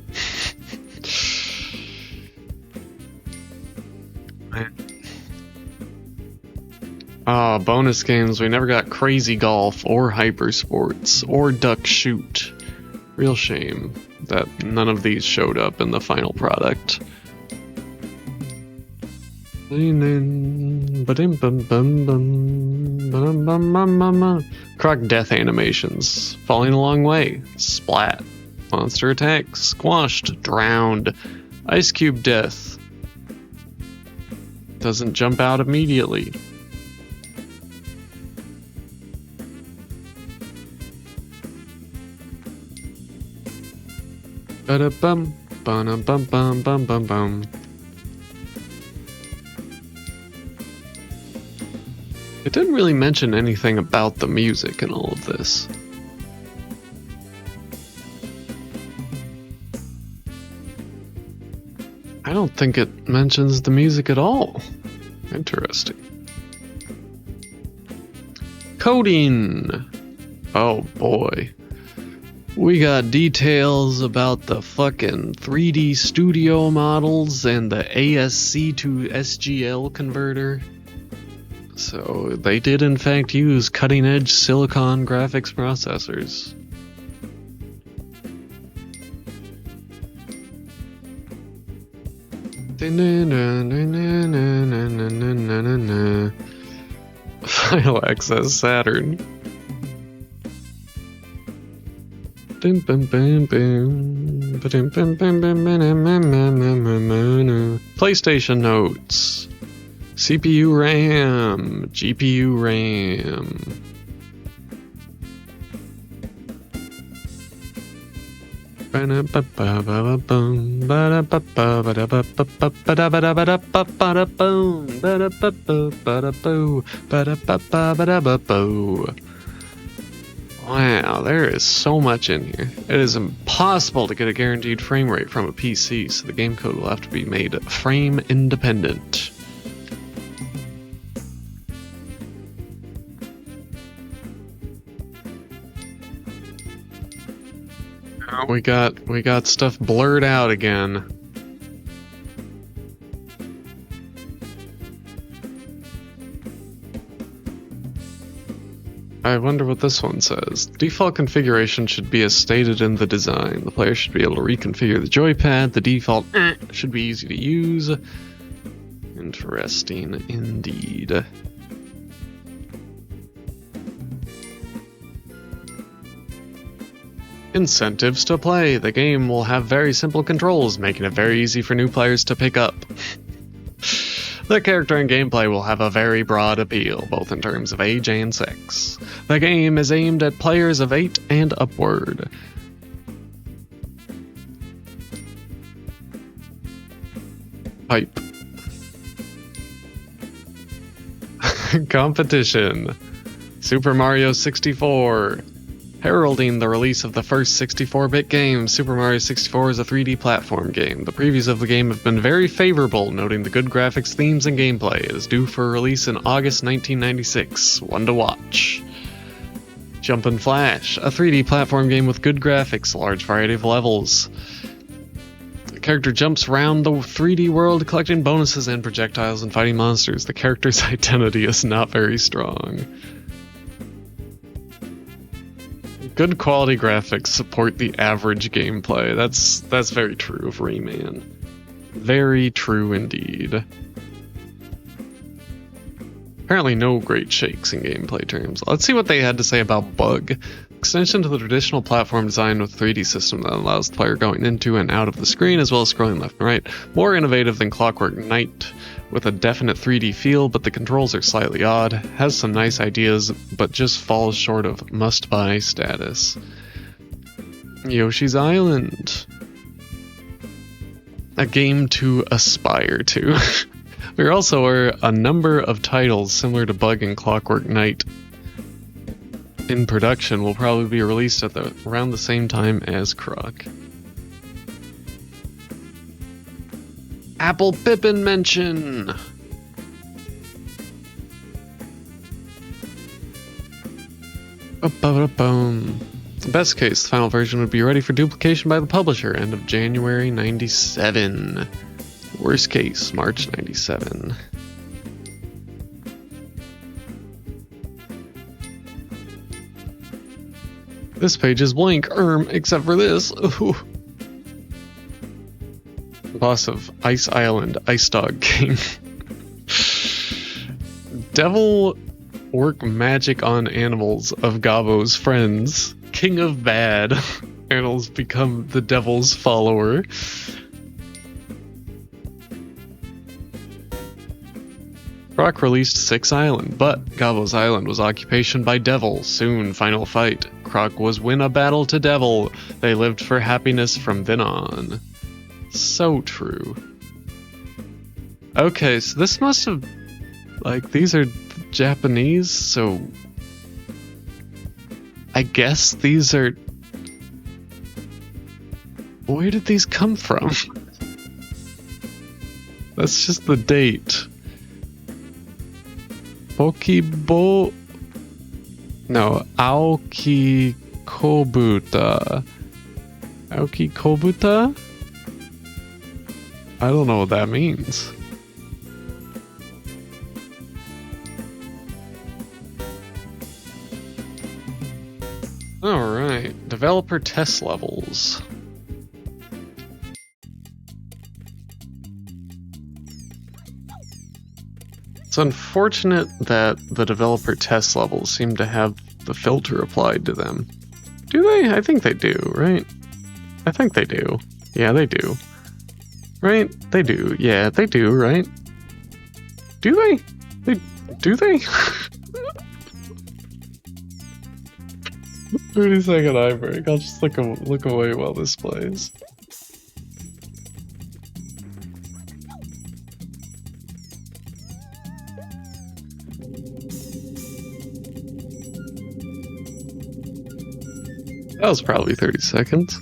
Ah, bonus games. We never got Crazy Golf or Hyper Sports or Duck Shoot. Real shame that none of these showed up in the final product. Croc death animations. Falling a long way. Splat. Monster attack. Squashed. Drowned. Ice cube death. Doesn't jump out immediately. Ba-da-bum, ba-da-bum-bum-bum-bum-bum. It didn't really mention anything about the music in all of this. I don't think it mentions the music at all. Interesting. Coding! Oh boy. We got details about the fucking 3D studio models and the ASC to SGL converter. So they did in fact use cutting-edge silicon graphics processors. File access Saturn. PlayStation notes. CPU RAM, GPU RAM. Wow, there is so much in here. It is impossible to get a guaranteed frame rate from a PC, so the game code will have to be made frame independent. We got stuff blurred out again. I wonder what this one says. Default configuration should be as stated in the design. The player should be able to reconfigure the joypad. The default should be easy to use. Interesting indeed. Incentives to play. The game will have very simple controls, making it very easy for new players to pick up. The character and gameplay will have a very broad appeal, both in terms of age and sex. The game is aimed at players of 8 and upward. Pipe. Competition. Super Mario 64. Heralding the release of the first 64-bit game, Super Mario 64 is a 3D platform game. The previews of the game have been very favorable, noting the good graphics, themes, and gameplay. It is due for release in August 1996. One to watch. Jumpin' Flash, a 3D platform game with good graphics, a large variety of levels. The character jumps around the 3D world, collecting bonuses and projectiles and fighting monsters. The character's identity is not very strong. Good quality graphics support the average gameplay. That's very true of Rayman. Very true indeed. Apparently no great shakes in gameplay terms. Let's see what they had to say about Bug. Extension to the traditional platform design with 3D system that allows the player going into and out of the screen as well as scrolling left and right. More innovative than Clockwork Knight, with a definite 3D feel, but the controls are slightly odd. Has some nice ideas, but just falls short of must-buy status. Yoshi's Island. A game to aspire to. There also are a number of titles similar to Bug and Clockwork Knight in production, will probably be released at around the same time as Croc. Apple Pippin mention! Best case, the final version would be ready for duplication by the publisher end of January 97. Worst case, March 97. This page is blank, except for this. Ooh. Boss of Ice Island, Ice Dog King. Devil work magic on animals of Gabbo's friends. King of bad. Animals become the devil's follower. Croc released 6 Island, but Gabbo's Island was occupation by Devil. Soon, final fight. Croc was win a battle to Devil. They lived for happiness from then on. So true. Okay, so this must have... like, these are Japanese, so... I guess these are... where did these come from? That's just the date. Pokebo... No, Aoki Kobuta. Aoki Kobuta? I don't know what that means. Alright, developer test levels. It's unfortunate that the developer test levels seem to have the filter applied to them. Do they? I think they do, right? I think they do. Yeah, they do. Right? They do. Yeah, they do, right? Do they? Do they? 30-second eye break. I'll just look away while this plays. That was probably 30 seconds.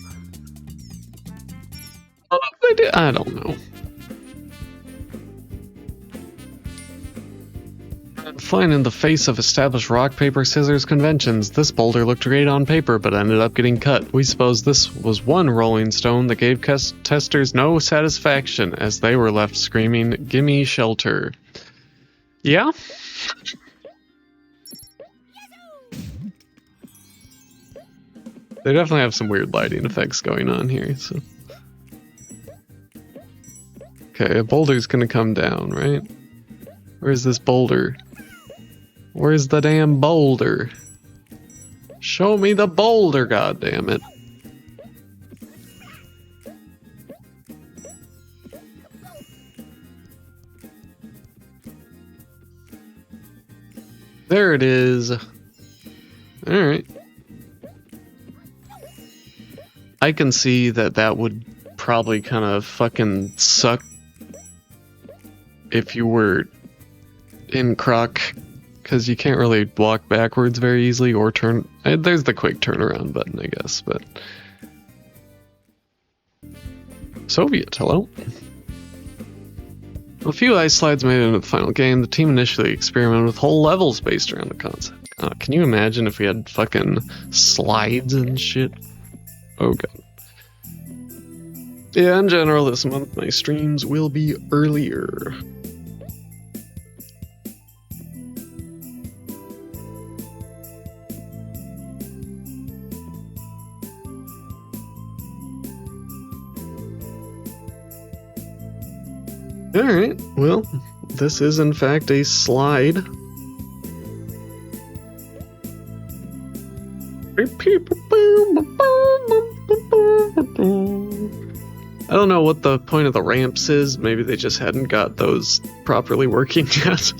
I don't know. Flying in the face of established rock, paper, scissors conventions, this boulder looked great on paper but ended up getting cut. We suppose this was one rolling stone that gave testers no satisfaction as they were left screaming, "Gimme shelter." Yeah? They definitely have some weird lighting effects going on here, so... Okay, a boulder's gonna come down, right? Where's this boulder? Where's the damn boulder? Show me the boulder, goddammit. There it is. Alright. I can see that would probably kind of fucking suck if you were in Croc, because you can't really walk backwards very easily or turn. There's the quick turnaround button, I guess, but... Soviet, hello? A few ice slides made it into the final game. The team initially experimented with whole levels based around the concept. Can you imagine if we had fucking slides and shit? Oh god. Yeah, in general, this month my streams will be earlier. Alright, well, this is in fact a slide. I don't know what the point of the ramps is. Maybe they just hadn't got those properly working yet.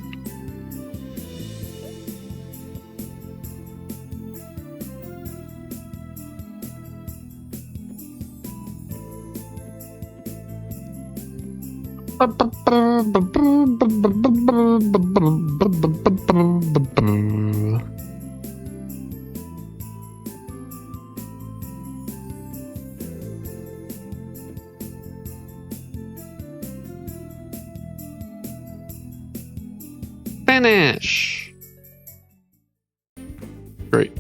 Finish! Great.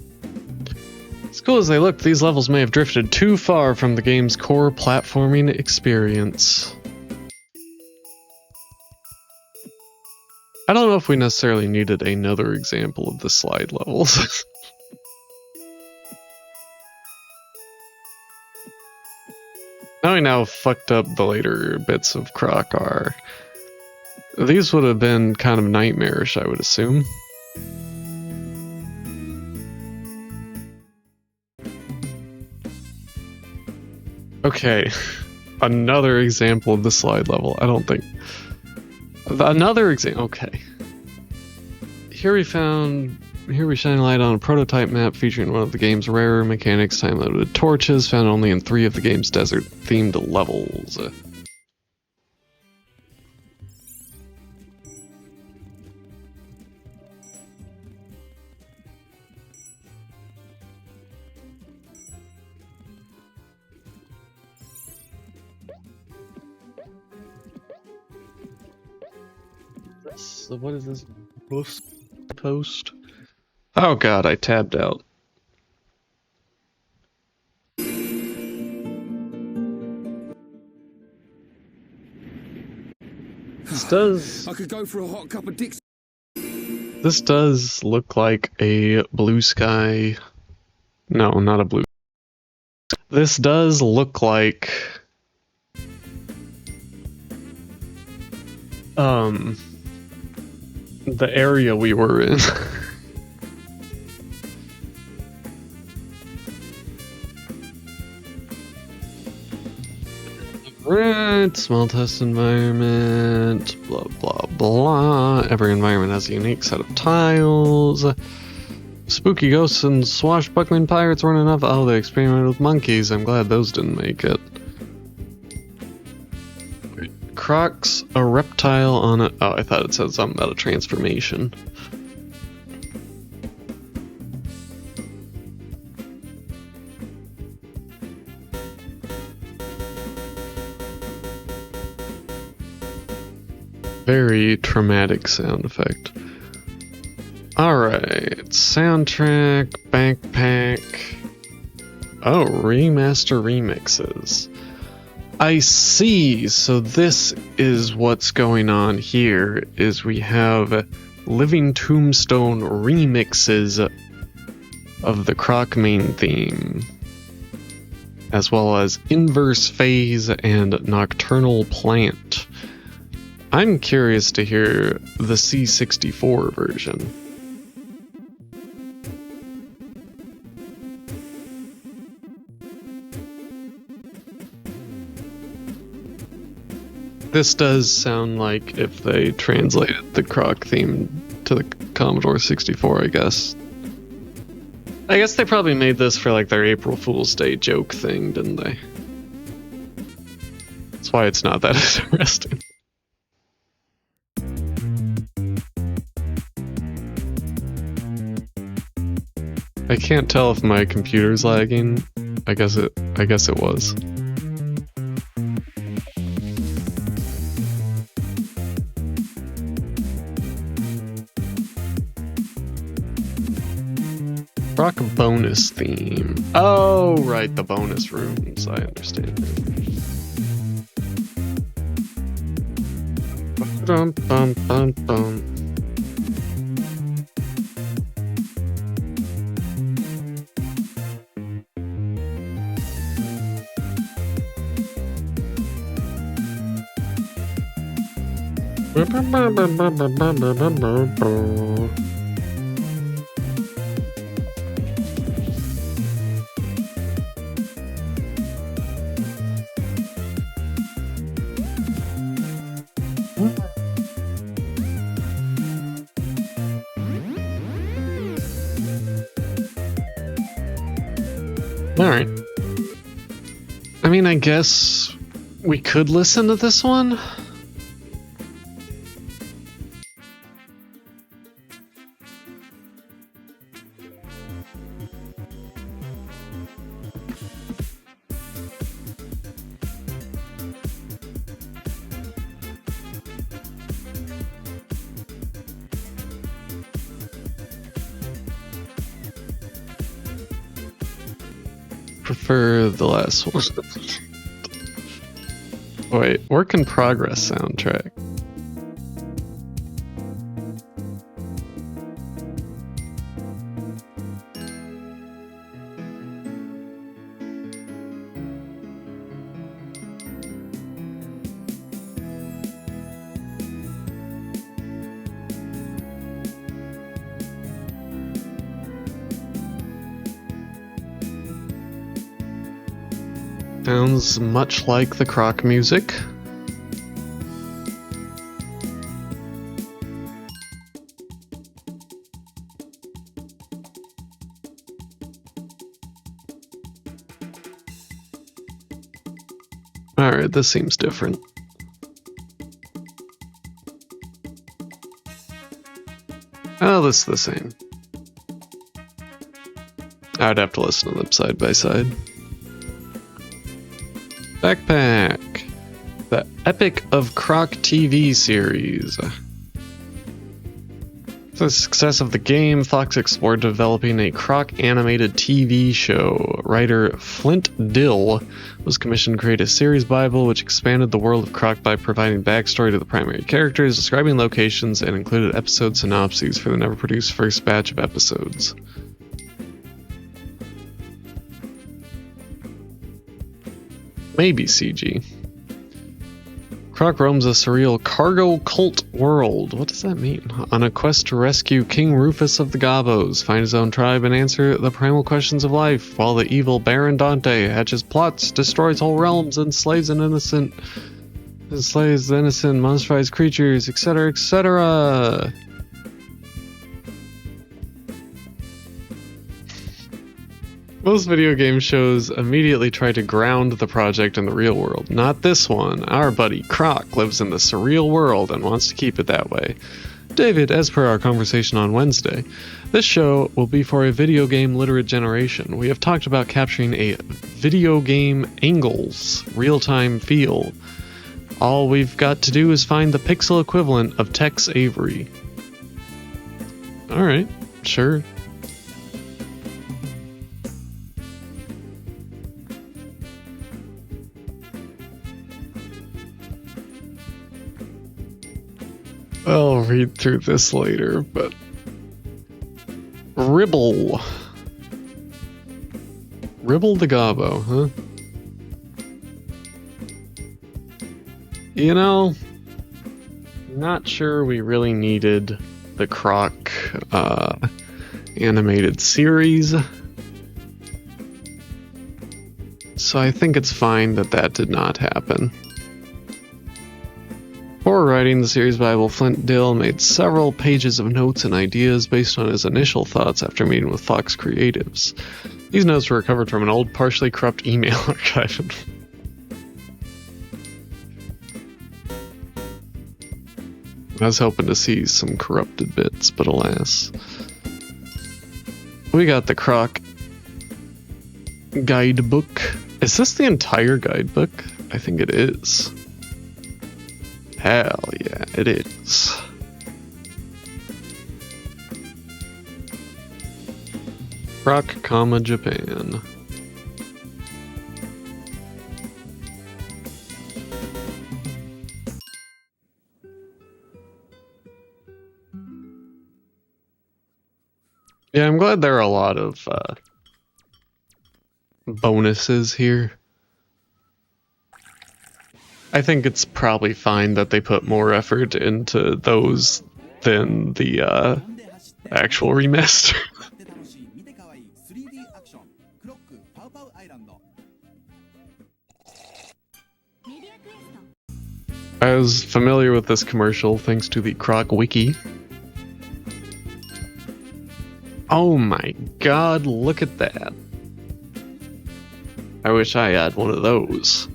As cool as they look, these levels may have drifted too far from the game's core platforming experience. I don't know if we necessarily needed another example of the slide levels. Knowing how fucked up the later bits of Croc are, these would have been kind of nightmarish, I would assume. Okay, another example of the slide level. I don't think... Another example. Okay. Here we shine light on a prototype map featuring one of the game's rarer mechanics, time-limited torches, found only in 3 of the game's desert-themed levels. So what is this? Post? Oh god, I tabbed out. I could go for a hot cup of Dixie. This does look like a blue sky. No, not a blue. This does look like the area we were in. Right, small test environment, blah blah blah. Every environment has a unique set of tiles. Spooky ghosts and swashbuckling pirates weren't enough. Oh, they experimented with monkeys. I'm glad those didn't make it. Croc's a reptile on a... Oh, I thought it said something about a transformation. Very traumatic sound effect. Alright, soundtrack, backpack. Oh, remaster remixes. I see, so this is what's going on here, is we have Living Tombstone remixes of the Croc main theme, as well as Inverse Phase and Nocturnal Plant. I'm curious to hear the C64 version. This does sound like if they translated the Croc theme to the Commodore 64, I guess. I guess they probably made this for like their April Fool's Day joke thing, didn't they? That's why it's not that interesting. I can't tell if my computer's lagging. I guess it was. Croc bonus theme. Oh, right, the bonus rooms. I understand. Bum, bum, bum, bum. Alright. I mean, I guess we could listen to this one. Prefer the last one. Wait, work in progress soundtrack. Sounds much like the Croc music. Alright, this seems different. Oh, this is the same. I'd have to listen to them side by side. Backpack. The Epic of Croc TV series. The success of the game, Fox explored developing a Croc animated TV show. Writer Flint Dill was commissioned to create a series Bible which expanded the world of Croc by providing backstory to the primary characters, describing locations, and included episode synopses for the never-produced first batch of episodes. Maybe CG. Croc roams a surreal cargo cult world. What does that mean? On a quest to rescue King Rufus of the Gabos, find his own tribe, and answer the primal questions of life, while the evil Baron Dante hatches plots, destroys whole realms, and slays innocent, monsterized creatures, etc., etc. Most video game shows immediately try to ground the project in the real world. Not this one. Our buddy Croc lives in the surreal world and wants to keep it that way. David, as per our conversation on Wednesday, this show will be for a video game literate generation. We have talked about capturing a video game angles, real-time feel. All we've got to do is find the pixel equivalent of Tex Avery. Alright, sure. I'll read through this later, but... Ribble the Gobbo, huh? You know, not sure we really needed the Croc animated series. So I think it's fine that that did not happen. Before writing the series Bible, Flint Dill made several pages of notes and ideas based on his initial thoughts after meeting with Fox Creatives. These notes were recovered from an old, partially corrupt email archive. I was hoping to see some corrupted bits, but alas. We got the Croc guidebook. Is this the entire guidebook? I think it is. Hell yeah, it is. Croc, Japan. Yeah, I'm glad there are a lot of bonuses here. I think it's probably fine that they put more effort into those than the actual remaster. I was familiar with this commercial thanks to the Croc Wiki. Oh my god, look at that. I wish I had one of those.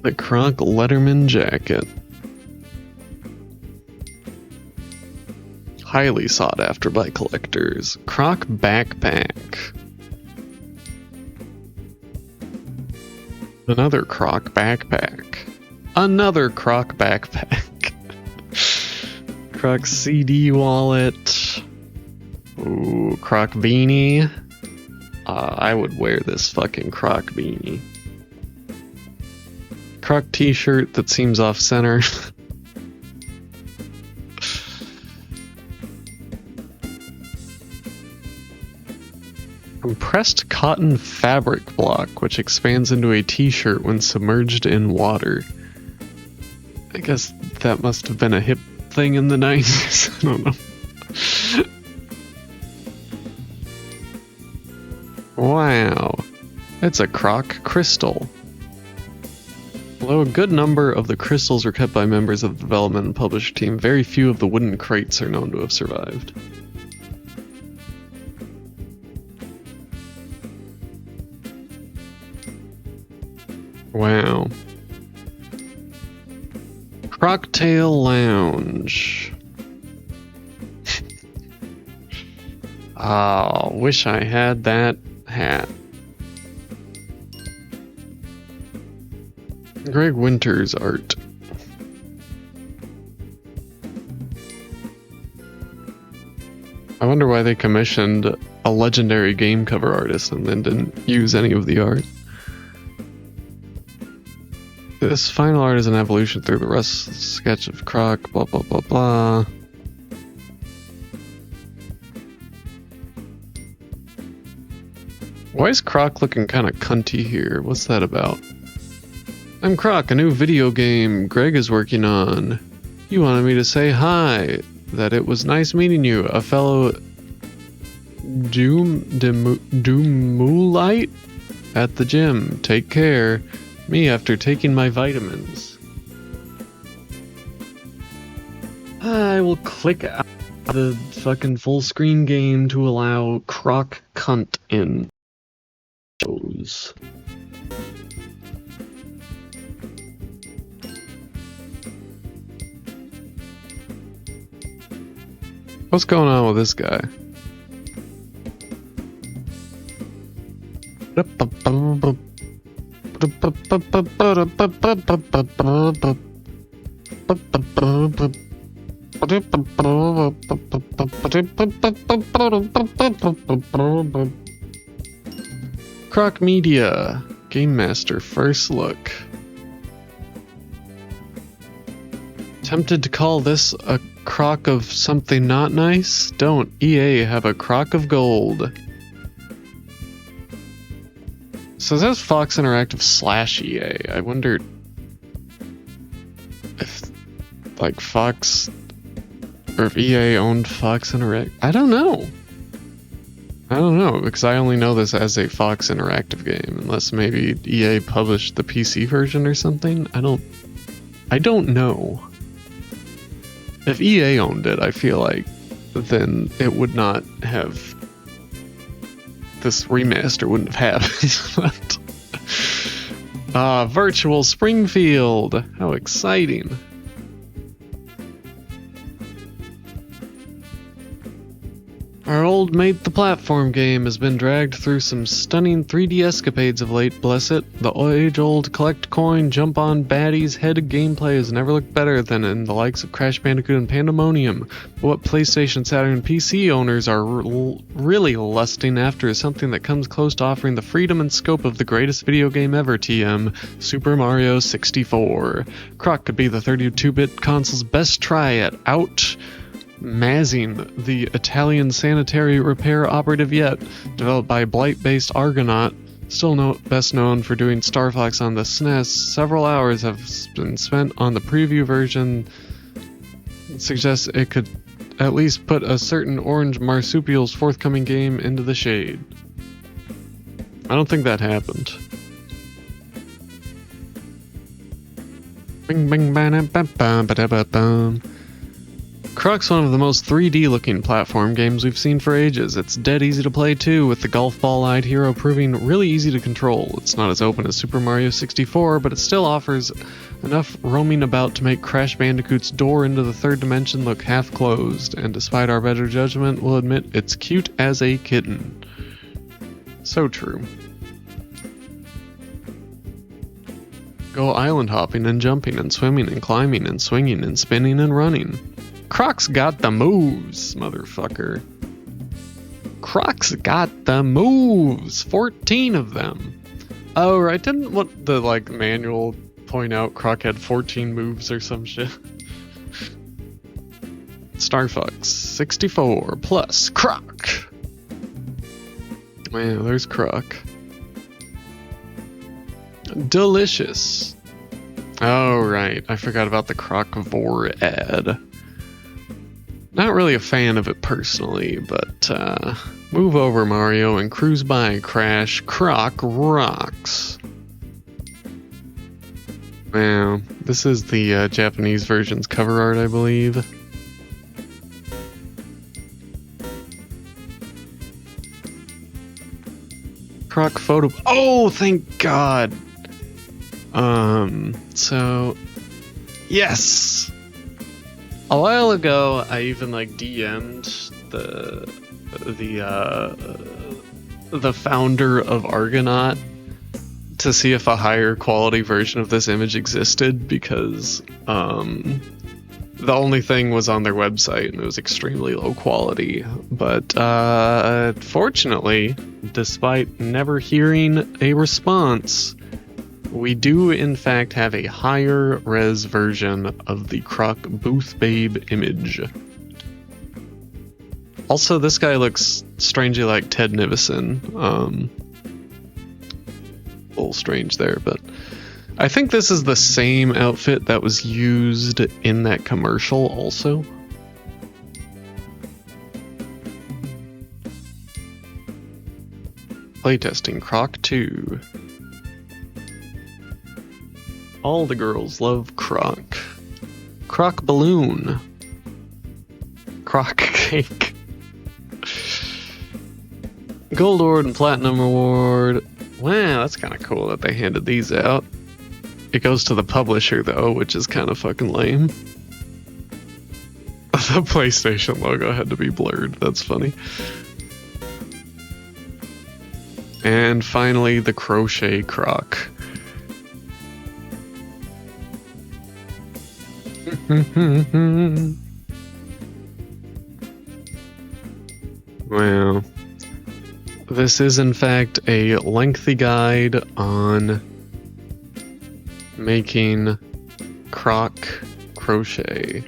The Croc Letterman jacket. Highly sought after by collectors. Croc backpack. Another Croc backpack. Another Croc backpack. Croc CD wallet. Ooh, Croc beanie. I would wear this fucking Croc beanie. Croc t-shirt that seems off-center. Compressed cotton fabric block, which expands into a t-shirt when submerged in water. I guess that must have been a hip thing in the 90s. I don't know. Wow. It's a Croc crystal. Although a good number of the crystals were kept by members of the development and publisher team, very few of the wooden crates are known to have survived. Wow. Croctail Lounge. Oh, wish I had that hat. Greg Winter's art. I wonder why they commissioned a legendary game cover artist and then didn't use any of the art. This final art is an evolution through the rest sketch of Croc, blah blah blah blah. Why is Croc looking kind of cunty here? What's that about? I'm Croc, a new video game Greg is working on. You wanted me to say hi, that it was nice meeting you, a fellow Doomulite at the gym. Take care. Me after taking my vitamins. I will click out the fucking full screen game to allow Croc cunt in. Shows. What's going on with this guy? Croc Media, Game Master, first look. Tempted to call this a crock of something not nice? Don't. EA have a crock of gold. So that's Fox Interactive / EA. I wonder if, like, Fox, or if EA owned Fox Interactive. I don't know, because I only know this as a Fox Interactive game, unless maybe EA published the PC version or something. I don't know. If EA owned it, I feel like then it would not have, this remaster wouldn't have happened. Virtual Springfield, how exciting. Our old mate the platform game has been dragged through some stunning 3D escapades of late, bless it. The age-old collect coin, jump on baddies head gameplay has never looked better than in the likes of Crash Bandicoot and Pandemonium. But what PlayStation, Saturn, and PC owners are really lusting after is something that comes close to offering the freedom and scope of the greatest video game ever, TM, Super Mario 64. Croc could be the 32-bit console's best try at Mazing, the Italian sanitary repair operative yet, developed by Blight-based Argonaut, still best known for doing Star Fox on the SNES. Several hours have been spent on the preview version. It suggests it could at least put a certain orange marsupial's forthcoming game into the shade. I don't think that happened. Bing bing ba ba ba ba ba ba. Croc's one of the most 3D looking platform games we've seen for ages. It's dead easy to play too, with the golf ball-eyed hero proving really easy to control. It's not as open as Super Mario 64, but it still offers enough roaming about to make Crash Bandicoot's door into the third dimension look half closed, and despite our better judgment, we'll admit it's cute as a kitten. So true. Go island hopping and jumping and swimming and climbing and swinging and spinning and running. Croc's got the moves, motherfucker. Croc's got the moves. 14 of them. Oh, right. Didn't what the manual point out Croc had 14 moves or some shit? Star Fox 64 plus Croc. Man, there's Croc. Delicious. Oh, right. I forgot about the Crocvore ad. Not really a fan of it personally, but move over, Mario, and cruise by, Crash. Croc rocks. Wow, this is the Japanese version's cover art, I believe. Croc photo. Oh, thank God. So, yes. A while ago, I even DM'd the founder of Argonaut to see if a higher quality version of this image existed, because the only thing was on their website and it was extremely low quality. But fortunately, despite never hearing a response, we do in fact have a higher res version of the Croc Booth Babe image. Also, this guy looks strangely like Ted Nivison. A little strange there, but I think this is the same outfit that was used in that commercial also. Playtesting Croc 2. All the girls love Croc. Croc Balloon. Croc Cake. Gold Award and Platinum Award. Wow, that's kind of cool that they handed these out. It goes to the publisher though, which is kind of fucking lame. The PlayStation logo had to be blurred. That's funny. And finally, the Crochet Croc. Wow. This is in fact a lengthy guide on making Croc crochet.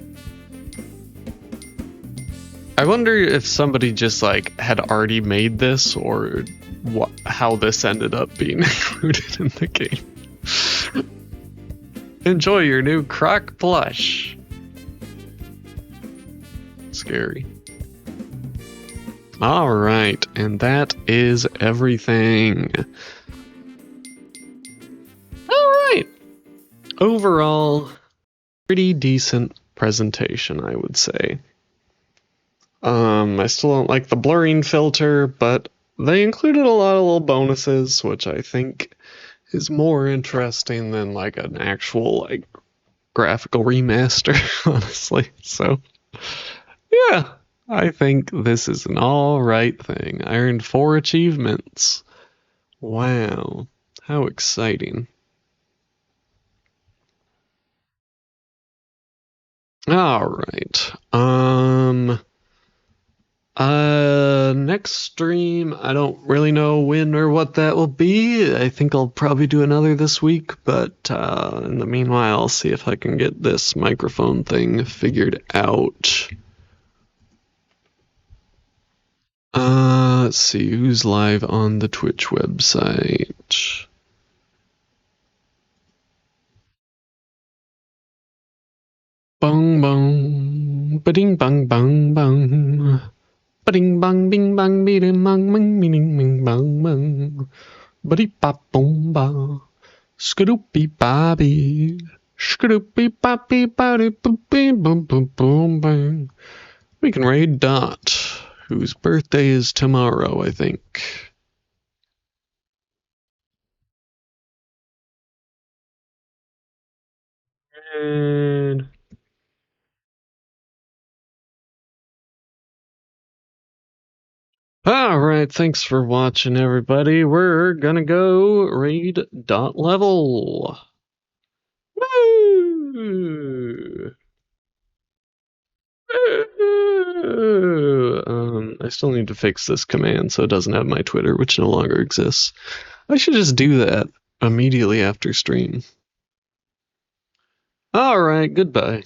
I wonder if somebody just like had already made this, or how this ended up being included in the game. Enjoy your new Croc plush. Scary. Alright, and that is everything. Alright. Overall, pretty decent presentation, I would say. I still don't like the blurring filter, but they included a lot of little bonuses, which I think is more interesting than like an actual like graphical remaster, honestly. So, yeah, I think this is an alright thing. I earned 4 achievements. Wow, how exciting. Alright, next stream, I don't really know when or what that will be. I think I'll probably do another this week, but in the meanwhile, I'll see if I can get this microphone thing figured out. Let's see, who's live on the Twitch website? Bong bong, ba-ding bong bong bong. Ba-ding bong bing bong be-ding bong bing bing bing bong bong. Ba-dee bop boom ba. Skadoopy bobby. Skadoopy boppy body boom boom boom boom bang. We can raid Dot, whose birthday is tomorrow, I think. And alright, thanks for watching, everybody. We're gonna go raid Dot level. Woo! I still need to fix this command so it doesn't have my Twitter, which no longer exists. I should just do that immediately after stream. Alright, goodbye.